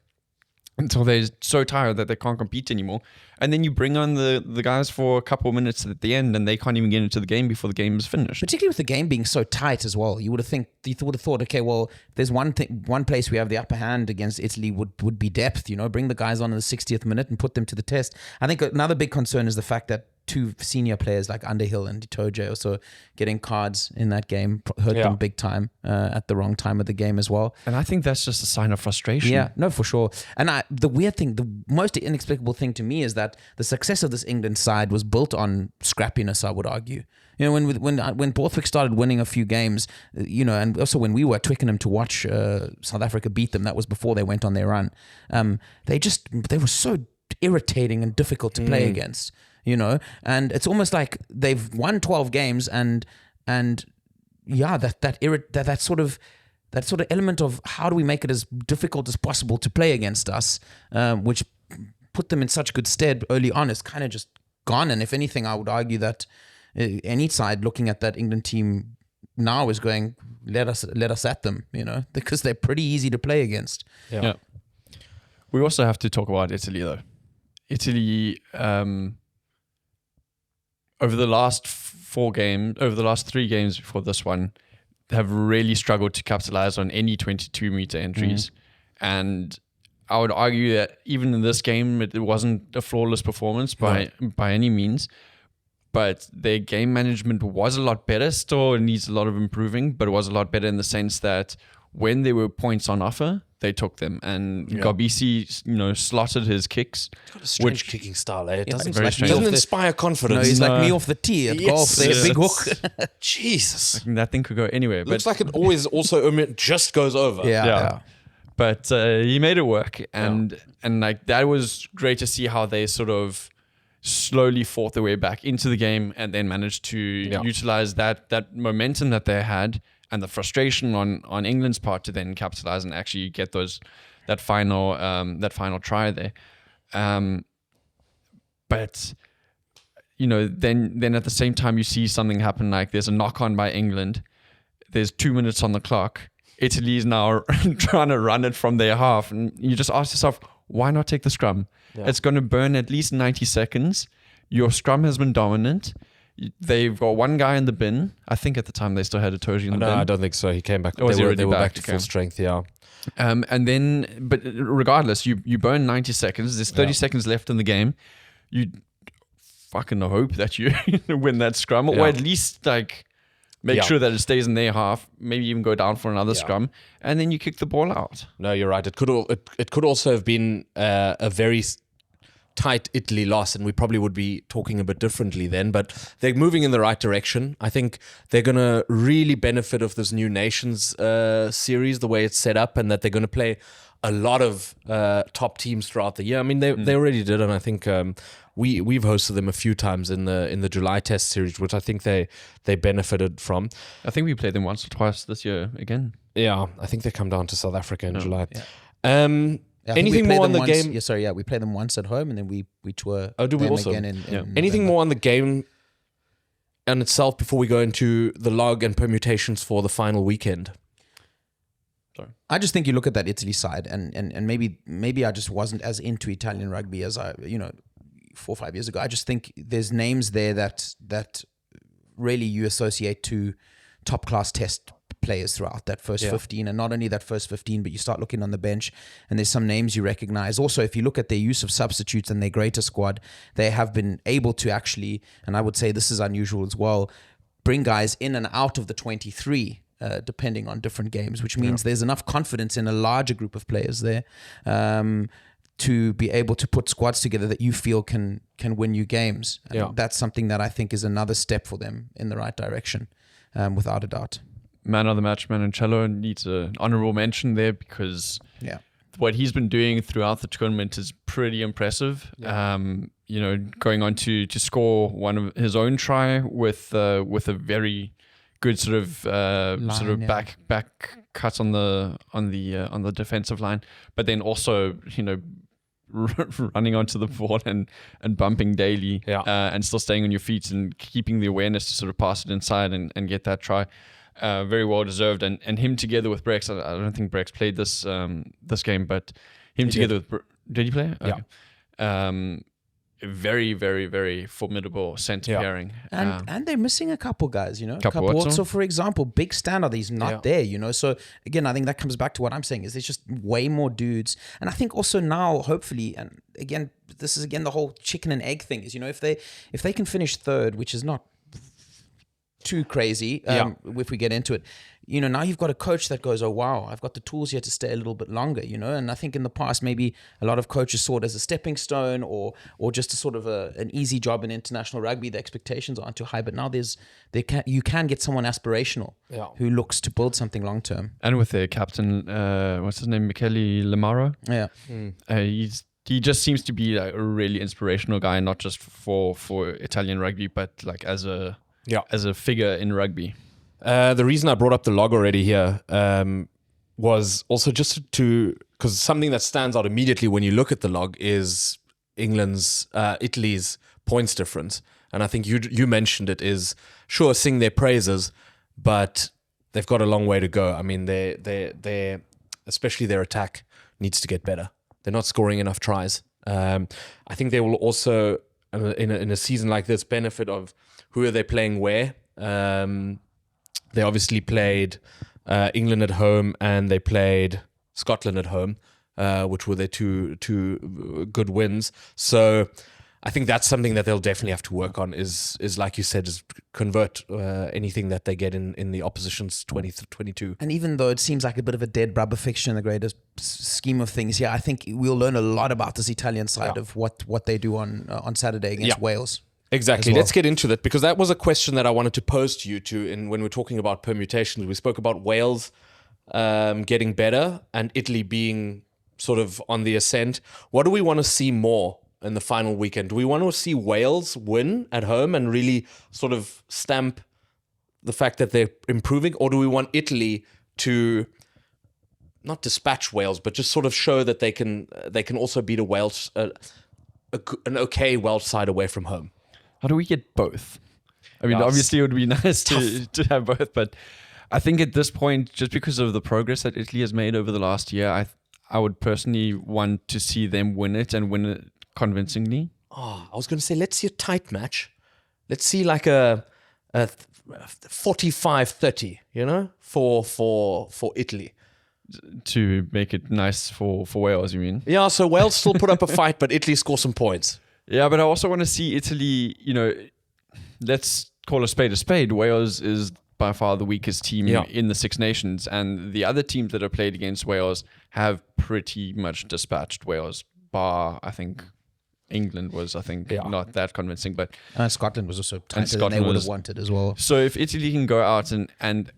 until they're so tired that they can't compete anymore. And then you bring on the guys for a couple of minutes at the end, and they can't even get into the game before the game is finished. Particularly with the game being so tight as well, you would have thought, okay, well, there's one place we have the upper hand against Italy would be depth. You know, bring the guys on in the 60th minute and put them to the test. I think another big concern is the fact that two senior players like Underhill and Itoje also getting cards in that game hurt them big time at the wrong time of the game as well. And I think that's just a sign of frustration. Yeah, no, for sure. And the weird thing, the most inexplicable thing to me is that the success of this England side was built on scrappiness, I would argue. You know, when Borthwick started winning a few games, you know, and also when we were at Twickenham to watch South Africa beat them, that was before they went on their run. They were so irritating and difficult to play against. You know, and it's almost like they've won 12 games, and yeah, that sort of element of how do we make it as difficult as possible to play against us, which put them in such good stead early on, is kind of just gone. And if anything, I would argue that any side looking at that England team now is going, let us at them, because they're pretty easy to play against. Yeah. We also have to talk about Italy, though. Italy, over the last 3 games before this one, have really struggled to capitalize on any 22-meter entries. And I would argue that even in this game, it wasn't a flawless performance by any means. But their game management was a lot better. Still, it needs a lot of improving, but it was a lot better in the sense that when there were points on offer, they took them. And Gabisi, slotted his kicks. He's got a strange kicking style, eh? It doesn't No, inspire confidence. he's like me off the tee at golf. They're big hook. Jesus. That thing could go anywhere. Looks like it always also just goes over. Yeah. But he made it work. And like that was great to see how they sort of slowly fought their way back into the game and then managed to utilize that momentum that they had and the frustration on England's part to then capitalize and actually get that final try there. But then at the same time you see something happen, like there's a knock on by England. There's 2 minutes on the clock. Italy is now trying to run it from their half, and you just ask yourself, why not take the scrum? Yeah. It's going to burn at least 90 seconds. Your scrum has been dominant. They've got one guy in the bin. I think at the time they still had a Toji in the bin. No, I don't think so. He came back. They were back to full strength, yeah. And then, but regardless, you burn 90 seconds. There's 30 seconds left in the game. You fucking hope that you win that scrum, or at least make sure that it stays in their half. Maybe even go down for another scrum, and then you kick the ball out. No, you're right. It could also have been a very tight Italy loss, and we probably would be talking a bit differently then, but they're moving in the right direction. I think they're going to really benefit of this new Nations series, the way it's set up, and that they're going to play a lot of top teams throughout the year. I mean, they already did, and I think we've hosted them a few times in the July Test series, which I think they benefited from. I think we played them once or twice this year again. Yeah, I think they come down to South Africa in July. Yeah. Anything more on the game? Yeah, we play them once at home, and then we tour. Oh, do we them also? Again in Anything more on the game and itself before we go into the log and permutations for the final weekend? Sorry. I just think you look at that Italy side, and maybe I just wasn't as into Italian rugby as I 4 or 5 years ago. I just think there's names there that really you associate to top class Test players throughout that first 15, and not only that first 15, but you start looking on the bench and there's some names you recognize. Also, if you look at their use of substitutes and their greater squad, they have been able to actually, and I would say this is unusual as well, bring guys in and out of the 23 depending on different games, which means there's enough confidence in a larger group of players there to be able to put squads together that you feel can win you games. And that's something that I think is another step for them in the right direction, without a doubt. Man of the match, Manoncello, needs an honorable mention there because what he's been doing throughout the tournament is pretty impressive. Going on to score one of his own try with a very good sort of back cut on the defensive line, but then also running onto the ball and bumping daily and still staying on your feet and keeping the awareness to sort of pass it inside and get that try. Very well deserved, and him together with Brex. I don't think Brex played this game, but him together with did he play? Okay. Very, very, very formidable centre pairing, and they're missing a couple guys. Capuozzo, for example, big standout. He's not there. So again, I think that comes back to what I'm saying is there's just way more dudes, and I think also now, hopefully, and again, this is the whole chicken and egg thing. Is if they can finish third, which is not too crazy if we get into it, now you've got a coach that goes, oh wow, I've got the tools here to stay a little bit longer, and I think in the past maybe a lot of coaches saw it as a stepping stone or just a sort of an easy job in international rugby. The expectations aren't too high, but now you can get someone aspirational who looks to build something long term. And with their captain, what's his name, Michele Lamaro, he just seems to be a really inspirational guy, not just for Italian rugby, but as a figure in rugby. The reason I brought up the log already here was also just because something that stands out immediately when you look at the log is Italy's points difference. and I think you mentioned it, is sure, sing their praises, but they've got a long way to go. I mean, they especially their attack needs to get better. They're not scoring enough tries. I think they will also, in a season like this, benefit of who are they playing where. They obviously played England at home and they played Scotland at home, which were their two good wins. So I think that's something that they'll definitely have to work on, is like you said, is convert anything that they get in the opposition's 20-22. And even though it seems like a bit of a dead rubber fixture in the greater scheme of things, I think we'll learn a lot about this Italian side of what they do on Saturday against Wales. Exactly. Well. Let's get into that, because that was a question that I wanted to pose to you too. When we're talking about permutations, we spoke about Wales getting better and Italy being sort of on the ascent. What do we want to see more in the final weekend? Do we want to see Wales win at home and really sort of stamp the fact that they're improving, or do we want Italy to not dispatch Wales, but just sort of show that they can also beat a Wales, an okay Welsh side away from home? How do we get both? I mean, obviously it would be nice to have both, but I think at this point, just because of the progress that Italy has made over the last year, I would personally want to see them win it and win it convincingly. Oh, I was going to say, let's see a tight match. Let's see like a 45-30, for Italy. To make it nice for Wales, you mean? Yeah, so Wales still put up a fight, but Italy score some points. Yeah, but I also want to see Italy, let's call a spade. Wales is by far the weakest team in the Six Nations, and the other teams that have played against Wales have pretty much dispatched Wales, bar, I think, England was, not that convincing, but Scotland was also tighter than they would have wanted as well. So if Italy can go out and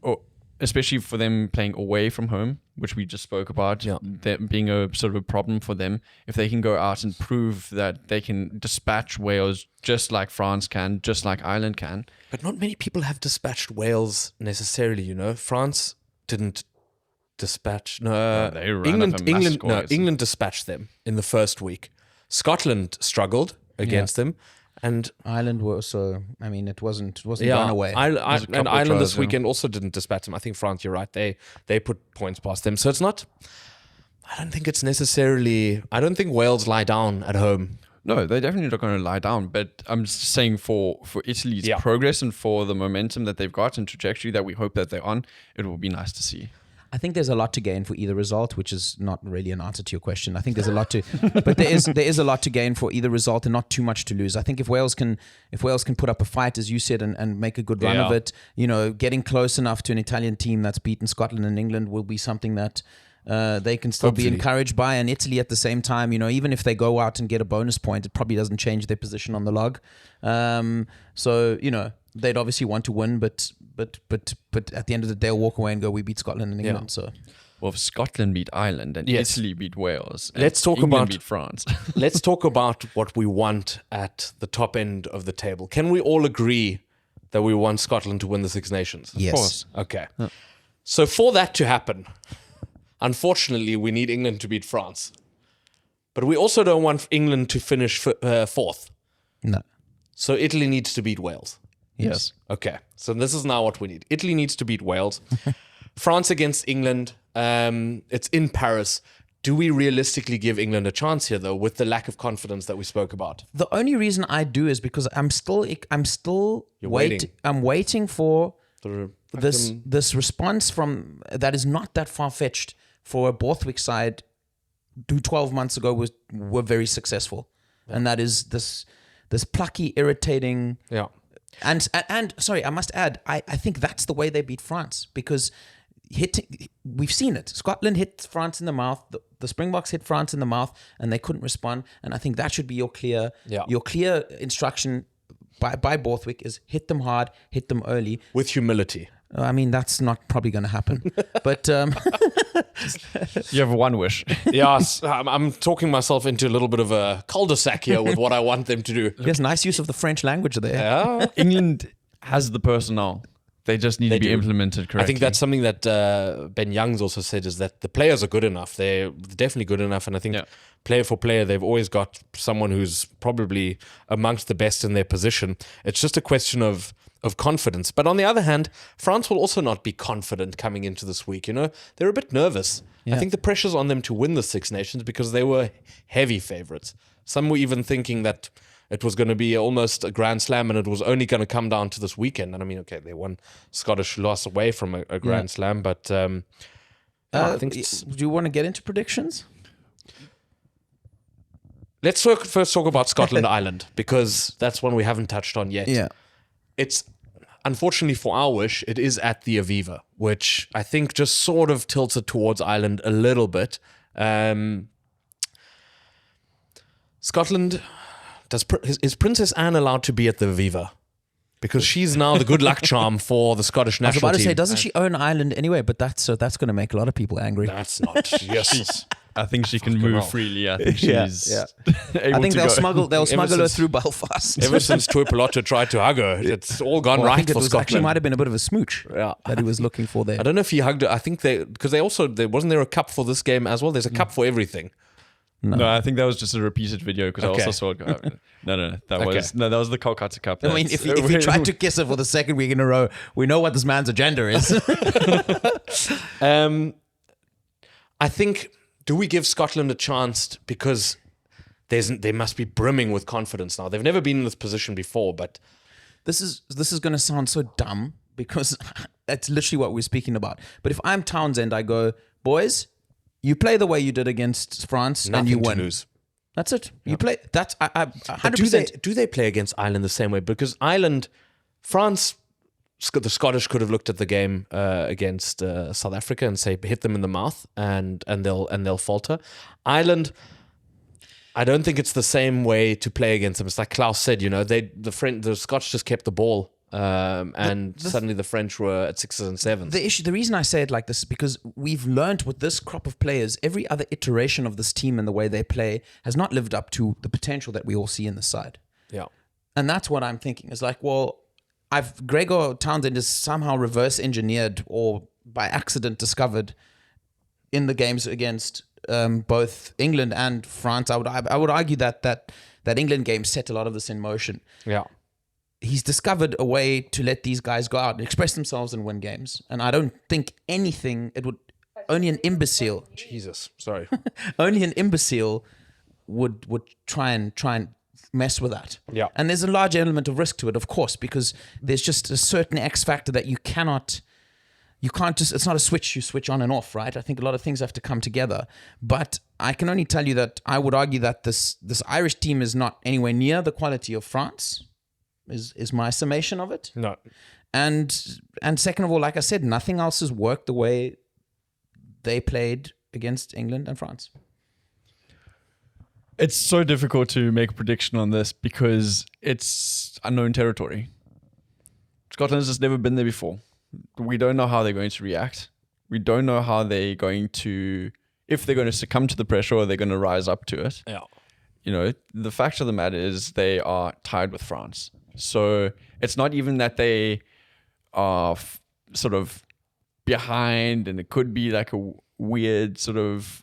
especially for them playing away from home, which we just spoke about, that being a sort of a problem for them, if they can go out and prove that they can dispatch Wales just like France can, just like Ireland can. But not many people have dispatched Wales necessarily, France didn't dispatch. No, they ran England dispatched them in the first week. Scotland struggled against them. And Ireland were also, it wasn't run away. And Ireland this weekend also didn't dispatch them. I think France, you're right. They put points past them. So it's not, I don't think Wales lie down at home. No, they're definitely not going to lie down. But I'm just saying for Italy's progress and for the momentum that they've got and trajectory that we hope that they're on, it will be nice to see. I think there's a lot to gain for either result, which is not really an answer to your question. I think there's a lot but there is a lot to gain for either result and not too much to lose. I think if Wales can put up a fight, as you said, and make a good run of it, getting close enough to an Italian team that's beaten Scotland and England will be something that they can still be encouraged by. And Italy at the same time, even if they go out and get a bonus point, it probably doesn't change their position on the log. So they'd obviously want to win, but at the end of the day, they'll walk away and go, we beat Scotland and England. So, well, if Scotland beat Ireland and Italy beat Wales, and England beat France. Let's talk about what we want at the top end of the table. Can we all agree that we want Scotland to win the Six Nations? Yes. Of course. Okay. Yeah. So for that to happen, unfortunately, we need England to beat France. But we also don't want England to finish fourth. No. So Italy needs to beat Wales. Yes. Okay. So this is now what we need. Italy needs to beat Wales. France against England. It's in Paris. Do we realistically give England a chance here, though, with the lack of confidence that we spoke about? The only reason I do is because I'm still waiting. I'm waiting for this response from that is not that far fetched for a Borthwick side who 12 months ago were very successful, and that is this plucky, irritating. Yeah. And sorry, I must add, I think that's the way they beat France, because we've seen it. Scotland hit France in the mouth. The Springboks hit France in the mouth, and they couldn't respond. And I think that should be your clear instruction by Borthwick is hit them hard, hit them early. With humility. I mean, that's not probably going to happen. But you have one wish. Yes, I'm talking myself into a little bit of a cul-de-sac here with what I want them to do. There's nice use of the French language there. Yeah. England has the personnel They just need to be implemented correctly. I think that's something that Ben Youngs also said, is that the players are good enough. They're definitely good enough. And I think player for player, they've always got someone who's probably amongst the best in their position. It's just a question of confidence. But on the other hand, France will also not be confident coming into this week. You know, they're a bit nervous. I think the pressure's on them to win the Six Nations because they were heavy favorites. Some were even thinking that it was going to be almost a Grand Slam and it was only going to come down to this weekend. And I mean, okay, they won Scottish loss away from a Grand Slam, but I think do you want to get into predictions? Let's first talk about Scotland-Ireland, because that's one we haven't touched on yet. Yeah. It's, unfortunately for our wish, it is at the Aviva, which I think just sort of tilts it towards Ireland a little bit. Scotland... Is Princess Anne allowed to be at the Aviva? Because she's now the good luck charm for the Scottish national team. I was about to say, doesn't she own Ireland anyway? But that's going to make a lot of people angry. That's not. Yes. I think she can move freely. I think she's able I think to they'll go. smuggle her through Belfast. Ever since Tuipulotu tried to hug her, it's all gone I right think it for was Scotland. actually might have been a bit of a smooch that he was looking for there. I don't know if he hugged her. I think because wasn't there a cup for this game as well? There's a cup for everything. No, I think that was just a repeated video because I also saw it go. No, that was the Kolkata Cup. I mean, if he tried to kiss her for the second week in a row, we know what this man's agenda is. I think, do we give Scotland a chance because they must be brimming with confidence now? They've never been in this position before, but this is going to sound so dumb because that's literally what we're speaking about. But if I'm Townsend, I go, boys, you play the way you did against France and you win. To lose. That's it. You play. That's 100%. Do they play against Ireland the same way? Because France, the Scottish could have looked at the game against South Africa and say hit them in the mouth and they'll falter. Ireland, I don't think it's the same way to play against them. It's like Klaus said, you know, the Scotch just kept the ball. Suddenly the French were at 6s and 7s. The reason I say it like this is because we've learned with this crop of players, every other iteration of this team and the way they play has not lived up to the potential that we all see in the side. Yeah. And that's what I'm thinking. It's like, well, Gregor Townsend is somehow reverse engineered or by accident discovered in the games against both England and France. I would argue that England game set a lot of this in motion. Yeah. He's discovered a way to let these guys go out and express themselves and win games. And I don't think only an imbecile. Jesus, sorry. Only an imbecile would try and mess with that. Yeah. And there's a large element of risk to it, of course, because there's just a certain X factor that you can't just, it's not a switch you switch on and off, right? I think a lot of things have to come together. But I can only tell you that I would argue that this Irish team is not anywhere near the quality of France. Is my summation of it. No. And second of all, like I said, nothing else has worked the way they played against England and France. It's so difficult to make a prediction on this because it's unknown territory. Scotland has just never been there before. We don't know how they're going to react. We don't know how they're going to, if they're going to succumb to the pressure or they're going to rise up to it. Yeah. You know, the fact of the matter is they are tied with France. So it's not even that they are sort of behind and it could be like a weird sort of,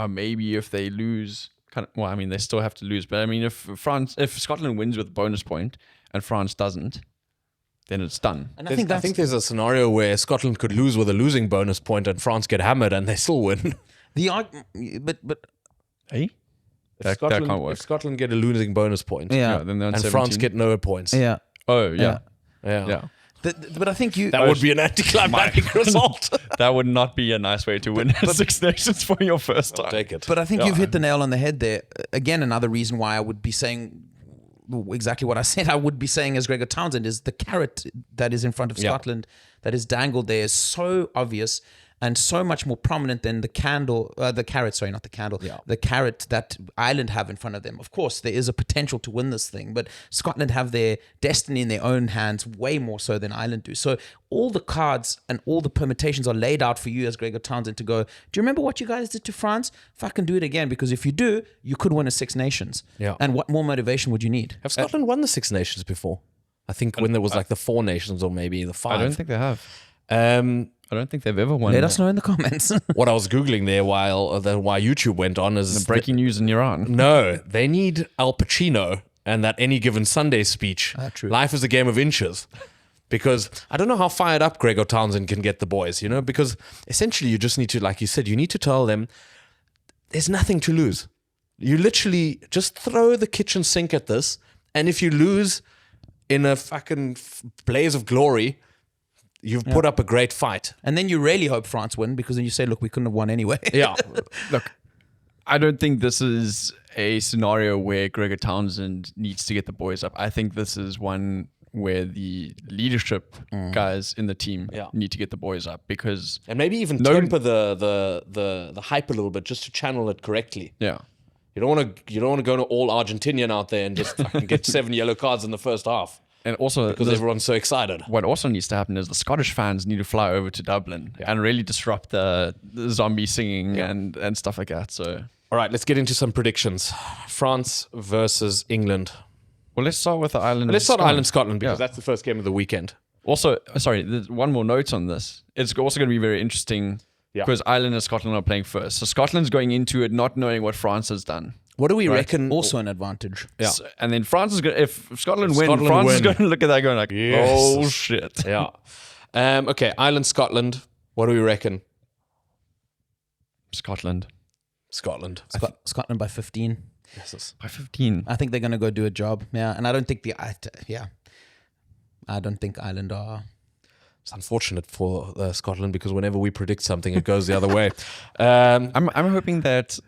maybe if they lose, they still have to lose. But I mean, if Scotland wins with a bonus point and France doesn't, then it's done. And I think there's a scenario where Scotland could lose with a losing bonus point and France get hammered and they still win. But hey? If Scotland get a losing bonus point, yeah, then and France get no points. Yeah. Oh, yeah. Yeah. But I think that would be an anticlimactic result. That would not be a nice way to win Six Nations for your first time. Take it. But I think you've hit the nail on the head there. Again, another reason why I would be saying exactly what I said. I would be saying as Gregor Townsend is the carrot that is in front of Scotland that is dangled there is so obvious and so much more prominent than the carrot that Ireland have in front of them. Of course, there is a potential to win this thing, but Scotland have their destiny in their own hands way more so than Ireland do. So all the cards and all the permutations are laid out for you as Gregor Townsend to go, do you remember what you guys did to France? Fucking do it again, because if you do, you could win a Six Nations. Yeah. And what more motivation would you need? Have Scotland won the Six Nations before? I think when there was like the 4 nations or maybe the 5. I don't think they have. Um, I don't think they've ever won. Let us know in the comments. what I was Googling there while YouTube went on is Breaking news in Iran. no, they need Al Pacino and that Any Given Sunday speech. True. Life is a game of inches. Because I don't know how fired up Gregor Townsend can get the boys, because essentially you just need to, like you said, you need to tell them there's nothing to lose. You literally just throw the kitchen sink at this, and if you lose in a fucking blaze of glory, you've put up a great fight. And then you really hope France win, because then you say, look, we couldn't have won anyway. Yeah. Look, I don't think this is a scenario where Gregor Townsend needs to get the boys up. I think this is one where the leadership guys in the team need to get the boys up, because And maybe even temper the hype a little bit just to channel it correctly. yeah. You don't want to go all Argentinian out there and just fucking get 7 yellow cards in the first half And also because everyone's so excited. what also needs to happen is the Scottish fans need to fly over to Dublin and really disrupt the zombie singing and stuff like that. So All right, let's get into some predictions. France versus England. well, let's start with the island. Let's of start Scotland. Ireland-Scotland because Yeah. that's the first game of the weekend. Also, sorry, there's one more note on this. It's also going to be very interesting because Ireland and Scotland are playing first. So Scotland's going into it not knowing what France has done. What do we reckon? Also an advantage. Yeah. So- and then France is going to, if Scotland win, Scotland France is win. going to look at that going like, Yes. oh shit. Yeah. Okay, Ireland-Scotland. What do we reckon? Scotland Scotland. Scotland by 15. Yes. by 15. I think they're going to go do a job. Yeah. And I don't think I don't think Ireland are. It's unfortunate for Scotland because whenever we predict something, it goes the other way. I'm hoping that,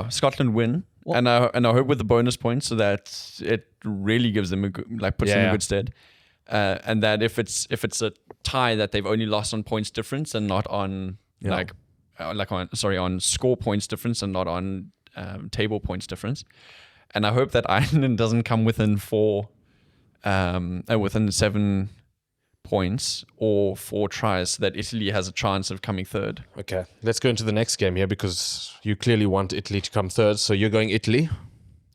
Scotland win, and I hope with the bonus points so that it really gives them puts them in a good stead, and that if it's a tie that they've only lost on points difference and not on on score points difference and not on table points difference, and I hope that Ireland doesn't come within 7 points or 4 tries, so that Italy has a chance of coming third. Okay, let's go into the next game here because you clearly want Italy to come third. So you're going Italy.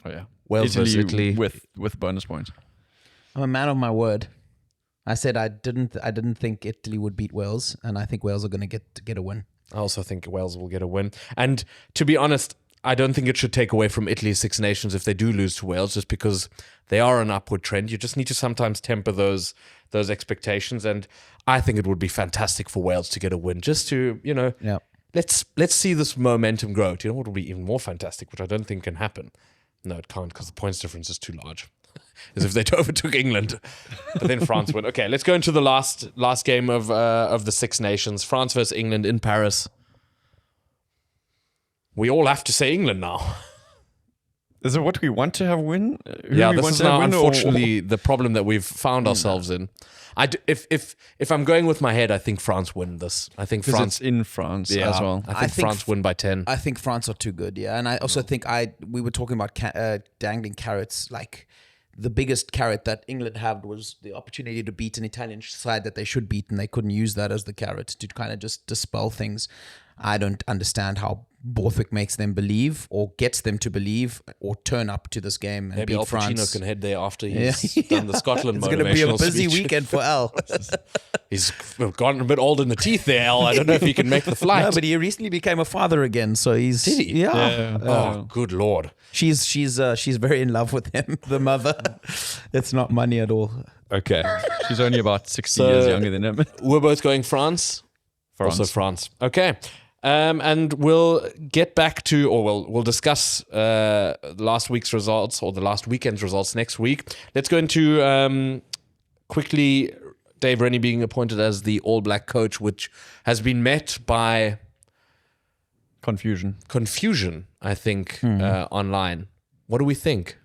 Oh yeah, Wales versus Italy. with bonus points. I'm a man of my word. I said I didn't think Italy would beat Wales, and I think Wales are going to get a win. I also think Wales will get a win. And to be honest, I don't think it should take away from Italy's Six Nations if they do lose to Wales, just because they are an upward trend. You just need to sometimes temper those expectations. And I think it would be fantastic for Wales to get a win, just to, let's see this momentum grow. Do you know what would be even more fantastic, which I don't think can happen? No, it can't because the points difference is too large. As if they overtook England. But then France win. Okay, let's go into the last game of the Six Nations. France versus England in Paris. We all have to say England now. Is it what we want to have win? This is now unfortunately the problem that we've found ourselves in. If I'm going with my head, I think France win this. I think France it's in France as well. I think France win by 10. I think France are too good, and I also think we were talking about dangling carrots. Like the biggest carrot that England had was the opportunity to beat an Italian side that they should beat, and they couldn't use that as the carrot to kind of just dispel things. I don't understand how Borthwick makes them believe or gets them to believe or turn up to this game and Maybe beat Al France. Pacino can head there after he's done the Scotland It's motivational going to be a busy speech. weekend for Al. He's gotten a bit old in the teeth there, Al. I don't know if he can make the flight. No, but he recently became a father again, so he's. Did he? Yeah. Oh, good Lord. She's very in love with him, the mother. It's not money at all. Okay. She's only about 60 years younger than him. We're both going France. Also France. Okay. And we'll get back to, or we'll discuss last week's results or the last weekend's results next week. Let's go into quickly Dave Rennie being appointed as the All Black coach, which has been met by Confusion. I think, online. What do we think?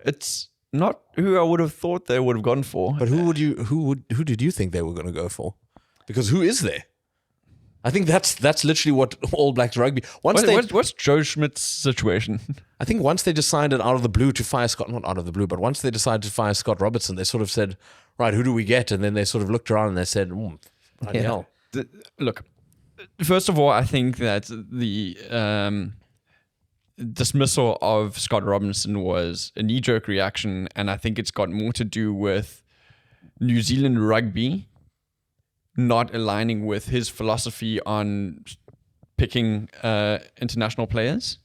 It's not who I would have thought they would have gone for. But who did you think they were going to go for? Because who is there? I think that's literally what All Blacks rugby. What's Joe Schmidt's situation? I think once they decided out of the blue to fire not out of the blue, but once they decided to fire Scott Robertson, they sort of said, right, who do we get? And then they sort of looked around and they said, bloody hell. Look, first of all, I think that dismissal of Scott Robinson was a knee-jerk reaction, and I think it's got more to do with New Zealand rugby not aligning with his philosophy on picking international players.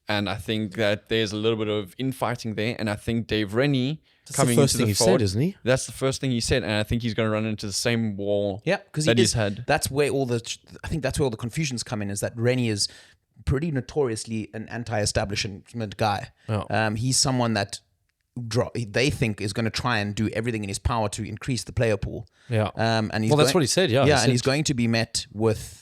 And I think that there's a little bit of infighting there. And I think Dave Rennie coming the first into thing the he fold, said, isn't he? That's the first thing he said. And I think he's going to run into the same wall because he's had. That's where all the confusions come in, is that Rennie is pretty notoriously an anti-establishment guy. Oh. He's someone that they think is going to try and do everything in his power to increase the player pool. Yeah. And he's That's what he said. Yeah. Yeah, and he's going to be met with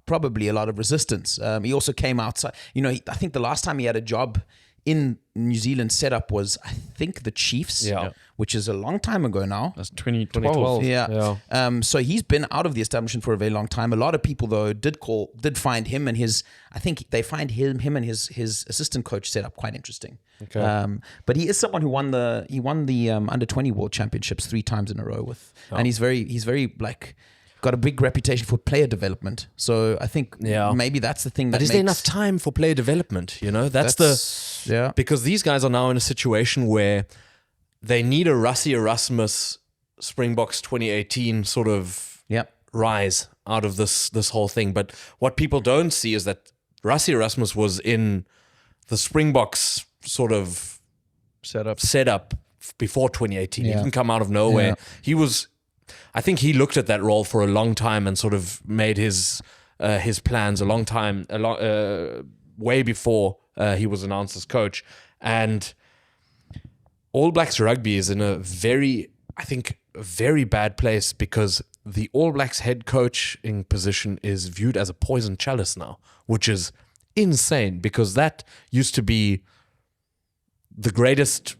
probably a lot of resistance. He also came outside. I think the last time he had a job in New Zealand setup was, I think, the Chiefs, which is a long time ago now. That's 2012. Yeah. So he's been out of the establishment for a very long time. A lot of people, though, did find him and his. I think they find him and his assistant coach setup quite interesting. Okay. But he is someone who won the under-20 World Championships 3 times in a row and he's very like got a big reputation for player development. So I think maybe that's the thing. But is there enough time for player development? Because these guys are now in a situation where they need a Rassie Erasmus Springboks 2018 sort of rise out of this whole thing. But what people don't see is that Rassie Erasmus was in the Springboks sort of setup before 2018. He didn't come out of nowhere. I think he looked at that role for a long time and sort of made his plans way before he was announced as coach. And All Blacks rugby is in a very bad place, because the All Blacks head coaching position is viewed as a poison chalice now, which is insane, because that used to be the greatest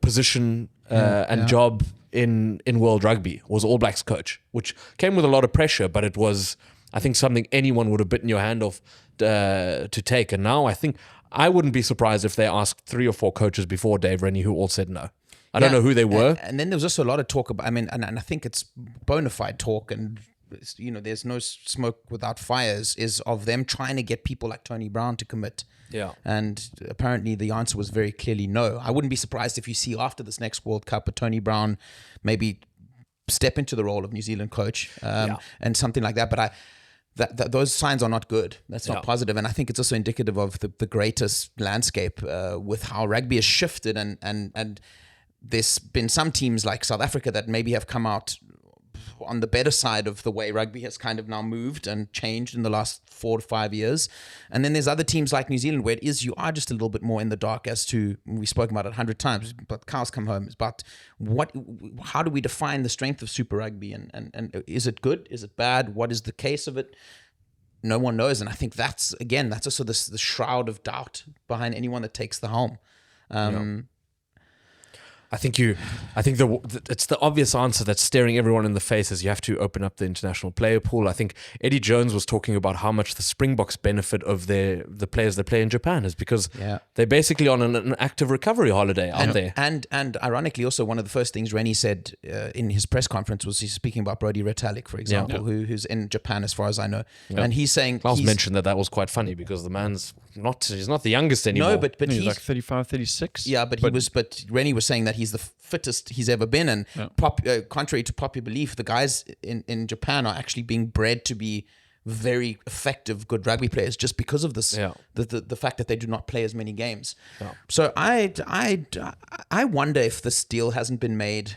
position and job in world rugby, was All Blacks coach, which came with a lot of pressure, but it was, I think, something anyone would have bitten your hand off to take. And now I think I wouldn't be surprised if they asked 3 or 4 coaches before Dave Rennie who all said no. I don't know who they were. And then there was also a lot of talk about, and I think it's bona fide talk, and there's no smoke without fires, is of them trying to get people like Tony Brown to commit. Yeah. And apparently the answer was very clearly no. I wouldn't be surprised if you see after this next World Cup a Tony Brown maybe step into the role of New Zealand coach and something like that. But those signs are not good. That's not positive. And I think it's also indicative of the greatest landscape with how rugby has shifted. And there's been some teams like South Africa that maybe have come out on the better side of the way rugby has kind of now moved and changed in the last 4 to 5 years. And then there's other teams like New Zealand where you are just a little bit more in the dark as to, we've spoken about it 100 times, but cows come home, but how do we define the strength of Super Rugby, and is it good? Is it bad? What is the case of it? No one knows. And I think that's also the shroud of doubt behind anyone that takes the helm. I think it's the obvious answer that's staring everyone in the face, is you have to open up the international player pool. I think Eddie Jones was talking about how much the Springboks benefit of the players that play in Japan is because they're basically on an active recovery holiday, aren't they? And ironically, also one of the first things Rennie said in his press conference was he's speaking about Brodie Retallick, for example, who's in Japan as far as I know, and he's saying Klaus mentioned that was quite funny because the man's he's not the youngest anymore. No, but he's like 35, 36. Yeah, but Rennie was saying that he's the fittest he's ever been, and contrary to popular belief, the guys in Japan are actually being bred to be very effective, good rugby players just because of this, the fact that they do not play as many games. So I wonder if this deal hasn't been made,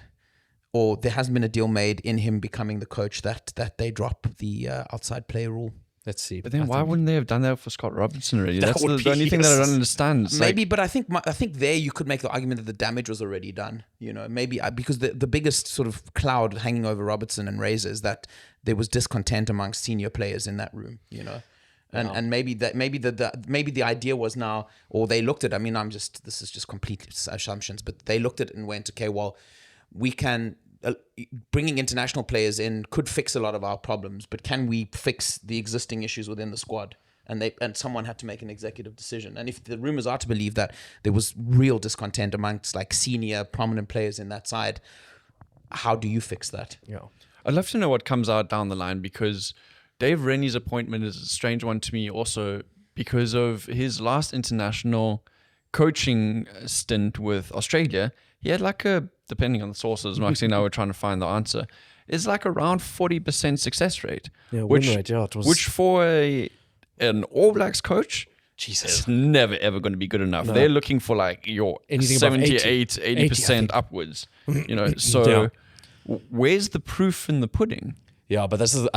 or there hasn't been a deal made in him becoming the coach, that they drop the outside player rule. Let's see. But then why wouldn't they have done that for Scott Robinson already? That's the only thing that I don't understand. It's maybe, but I think there you could make the argument that the damage was already done. Maybe because the biggest sort of cloud hanging over Robertson and Razor is that there was discontent amongst senior players in that room. And maybe the idea was now, or they looked at. I mean, this is just complete assumptions, but they looked at it and went, okay, well, we can. Bringing international players in could fix a lot of our problems, but can we fix the existing issues within the squad? And someone had to make an executive decision. And if the rumors are to believe that there was real discontent amongst like senior prominent players in that side, how do you fix that? I'd love to know what comes out down the line, because Dave Rennie's appointment is a strange one to me also, because of his last international coaching stint with Australia. He had like depending on the sources, Maxine and I were trying to find the answer, is like around 40% success rate. Yeah, which, win rate, yeah, it was... which for an All Blacks coach, Jesus, is never ever going to be good enough. No. They're looking for like your Anything above 78, 80% upwards. So where's the proof in the pudding? Yeah, but this is...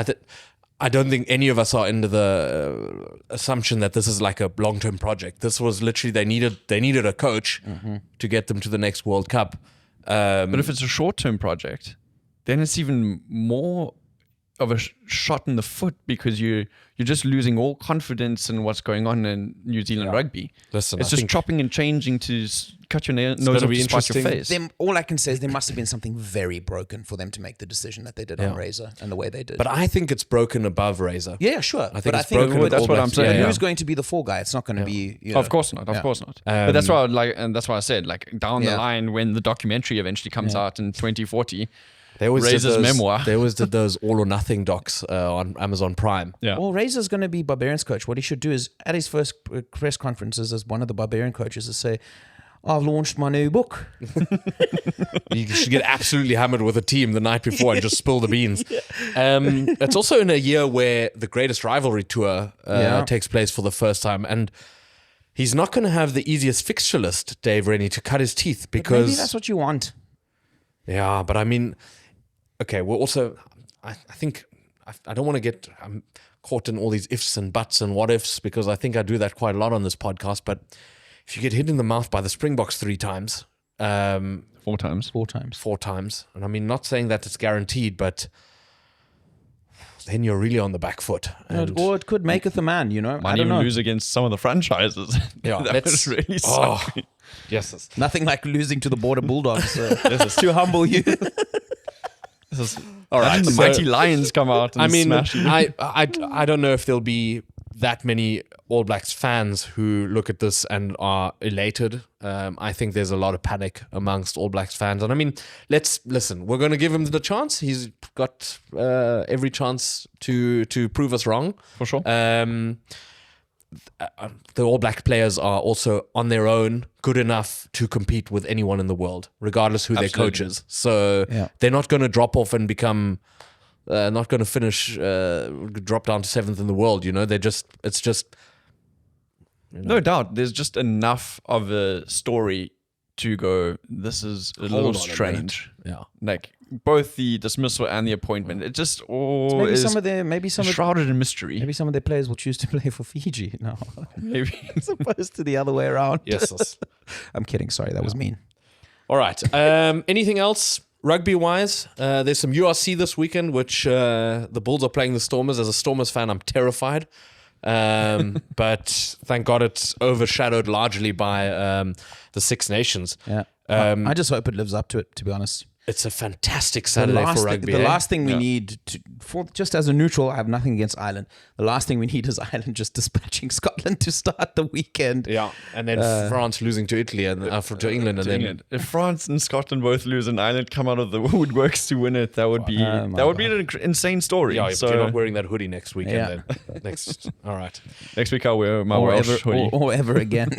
I don't think any of us are into the assumption that this is like a long-term project. This was literally they needed a coach to get them to the next World Cup. But if it's a short-term project, then it's even more of a shot in the foot, because you're just losing all confidence in what's going on in New Zealand rugby. Listen, it's I just think chopping and changing to cut your nose gonna off be to spite your interesting. face. All I can say is there must have been something very broken for them to make the decision that they did on Razor and the way they did. But I think it's broken above Razor. Yeah, sure. I think but it's broken. that's All what I'm Blacks. saying. Who's going to be the fall guy? It's not going to be. Of course not. Of course not. But that's why that's why I said, like, down the line, when the documentary eventually comes out in 2040, They always Razor's did those, memoir. They always did those All or Nothing docs on Amazon Prime. Yeah. Well, Razor's going to be Barbarian's coach. What he should do is, at his first press conferences as one of the Barbarian coaches, is say, I've launched my new book. You should get absolutely hammered with a team the night before and just spill the beans. It's also in a year where the Greatest Rivalry Tour takes place for the first time, and he's not going to have the easiest fixture list, Dave Rennie, to cut his teeth, because Maybe that's what you want. Yeah, but I mean, okay, we're also, I think, I don't want to get caught in all these ifs and buts and what ifs, because I think I do that quite a lot on this podcast, but if you get hit in the mouth by the Springboks 3 times... 4 times. 4 times. 4 times. And I mean, not saying that it's guaranteed, but then you're really on the back foot. And Or it could make it the man, I Might don't even know. lose against some of the franchises. Yeah, that let's- would really oh, suck. yes. Nothing like losing to the Border Bulldogs to humble you. All right. The so- mighty Lions come out and I mean, smash you. I don't know if there'll be that many All Blacks fans who look at this and are elated. I think there's a lot of panic amongst All Blacks fans. And I mean, let's listen. We're going to give him the chance. He's got every chance to prove us wrong. For sure. The All Black players are also on their own good enough to compete with anyone in the world, regardless who their coach is. So they're not going to drop off and become, not going to finish, drop down to 7th in the world. It's just. No doubt. There's just enough of a story to go, this is a little strange. Yeah. Like, both the dismissal and the appointment, it just all Maybe is some of shrouded in mystery. maybe some of their players will choose to play for Fiji now, Maybe. as opposed to the other way around. Yes. I'm kidding. Sorry, that was mean. All right. Anything else rugby-wise? There's some URC this weekend, which the Bulls are playing the Stormers. As a Stormers fan, I'm terrified. But thank God it's overshadowed largely by the Six Nations. Yeah. I just hope it lives up to it, to be honest. It's a fantastic Saturday for rugby. The last thing we need, just as a neutral, I have nothing against Ireland. The last thing we need is Ireland just dispatching Scotland to start the weekend. Yeah, and then France losing to Italy and to England, and then If France and Scotland both lose and Ireland come out of the woodworks to win it, that would be an insane story. yeah, so but you're not wearing that hoodie next weekend. Then. All right. next week I'll wear my Or Welsh hoodie. ever again.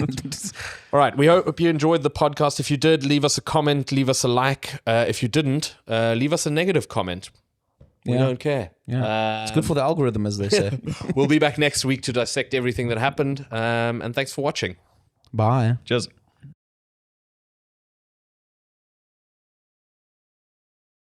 All right. We hope you enjoyed the podcast. If you did, leave us a comment, leave us a like. If you didn't, leave us a negative comment. We don't care. Yeah. It's good for the algorithm, as they say. We'll be back next week to dissect everything that happened. And thanks for watching. Bye. Cheers.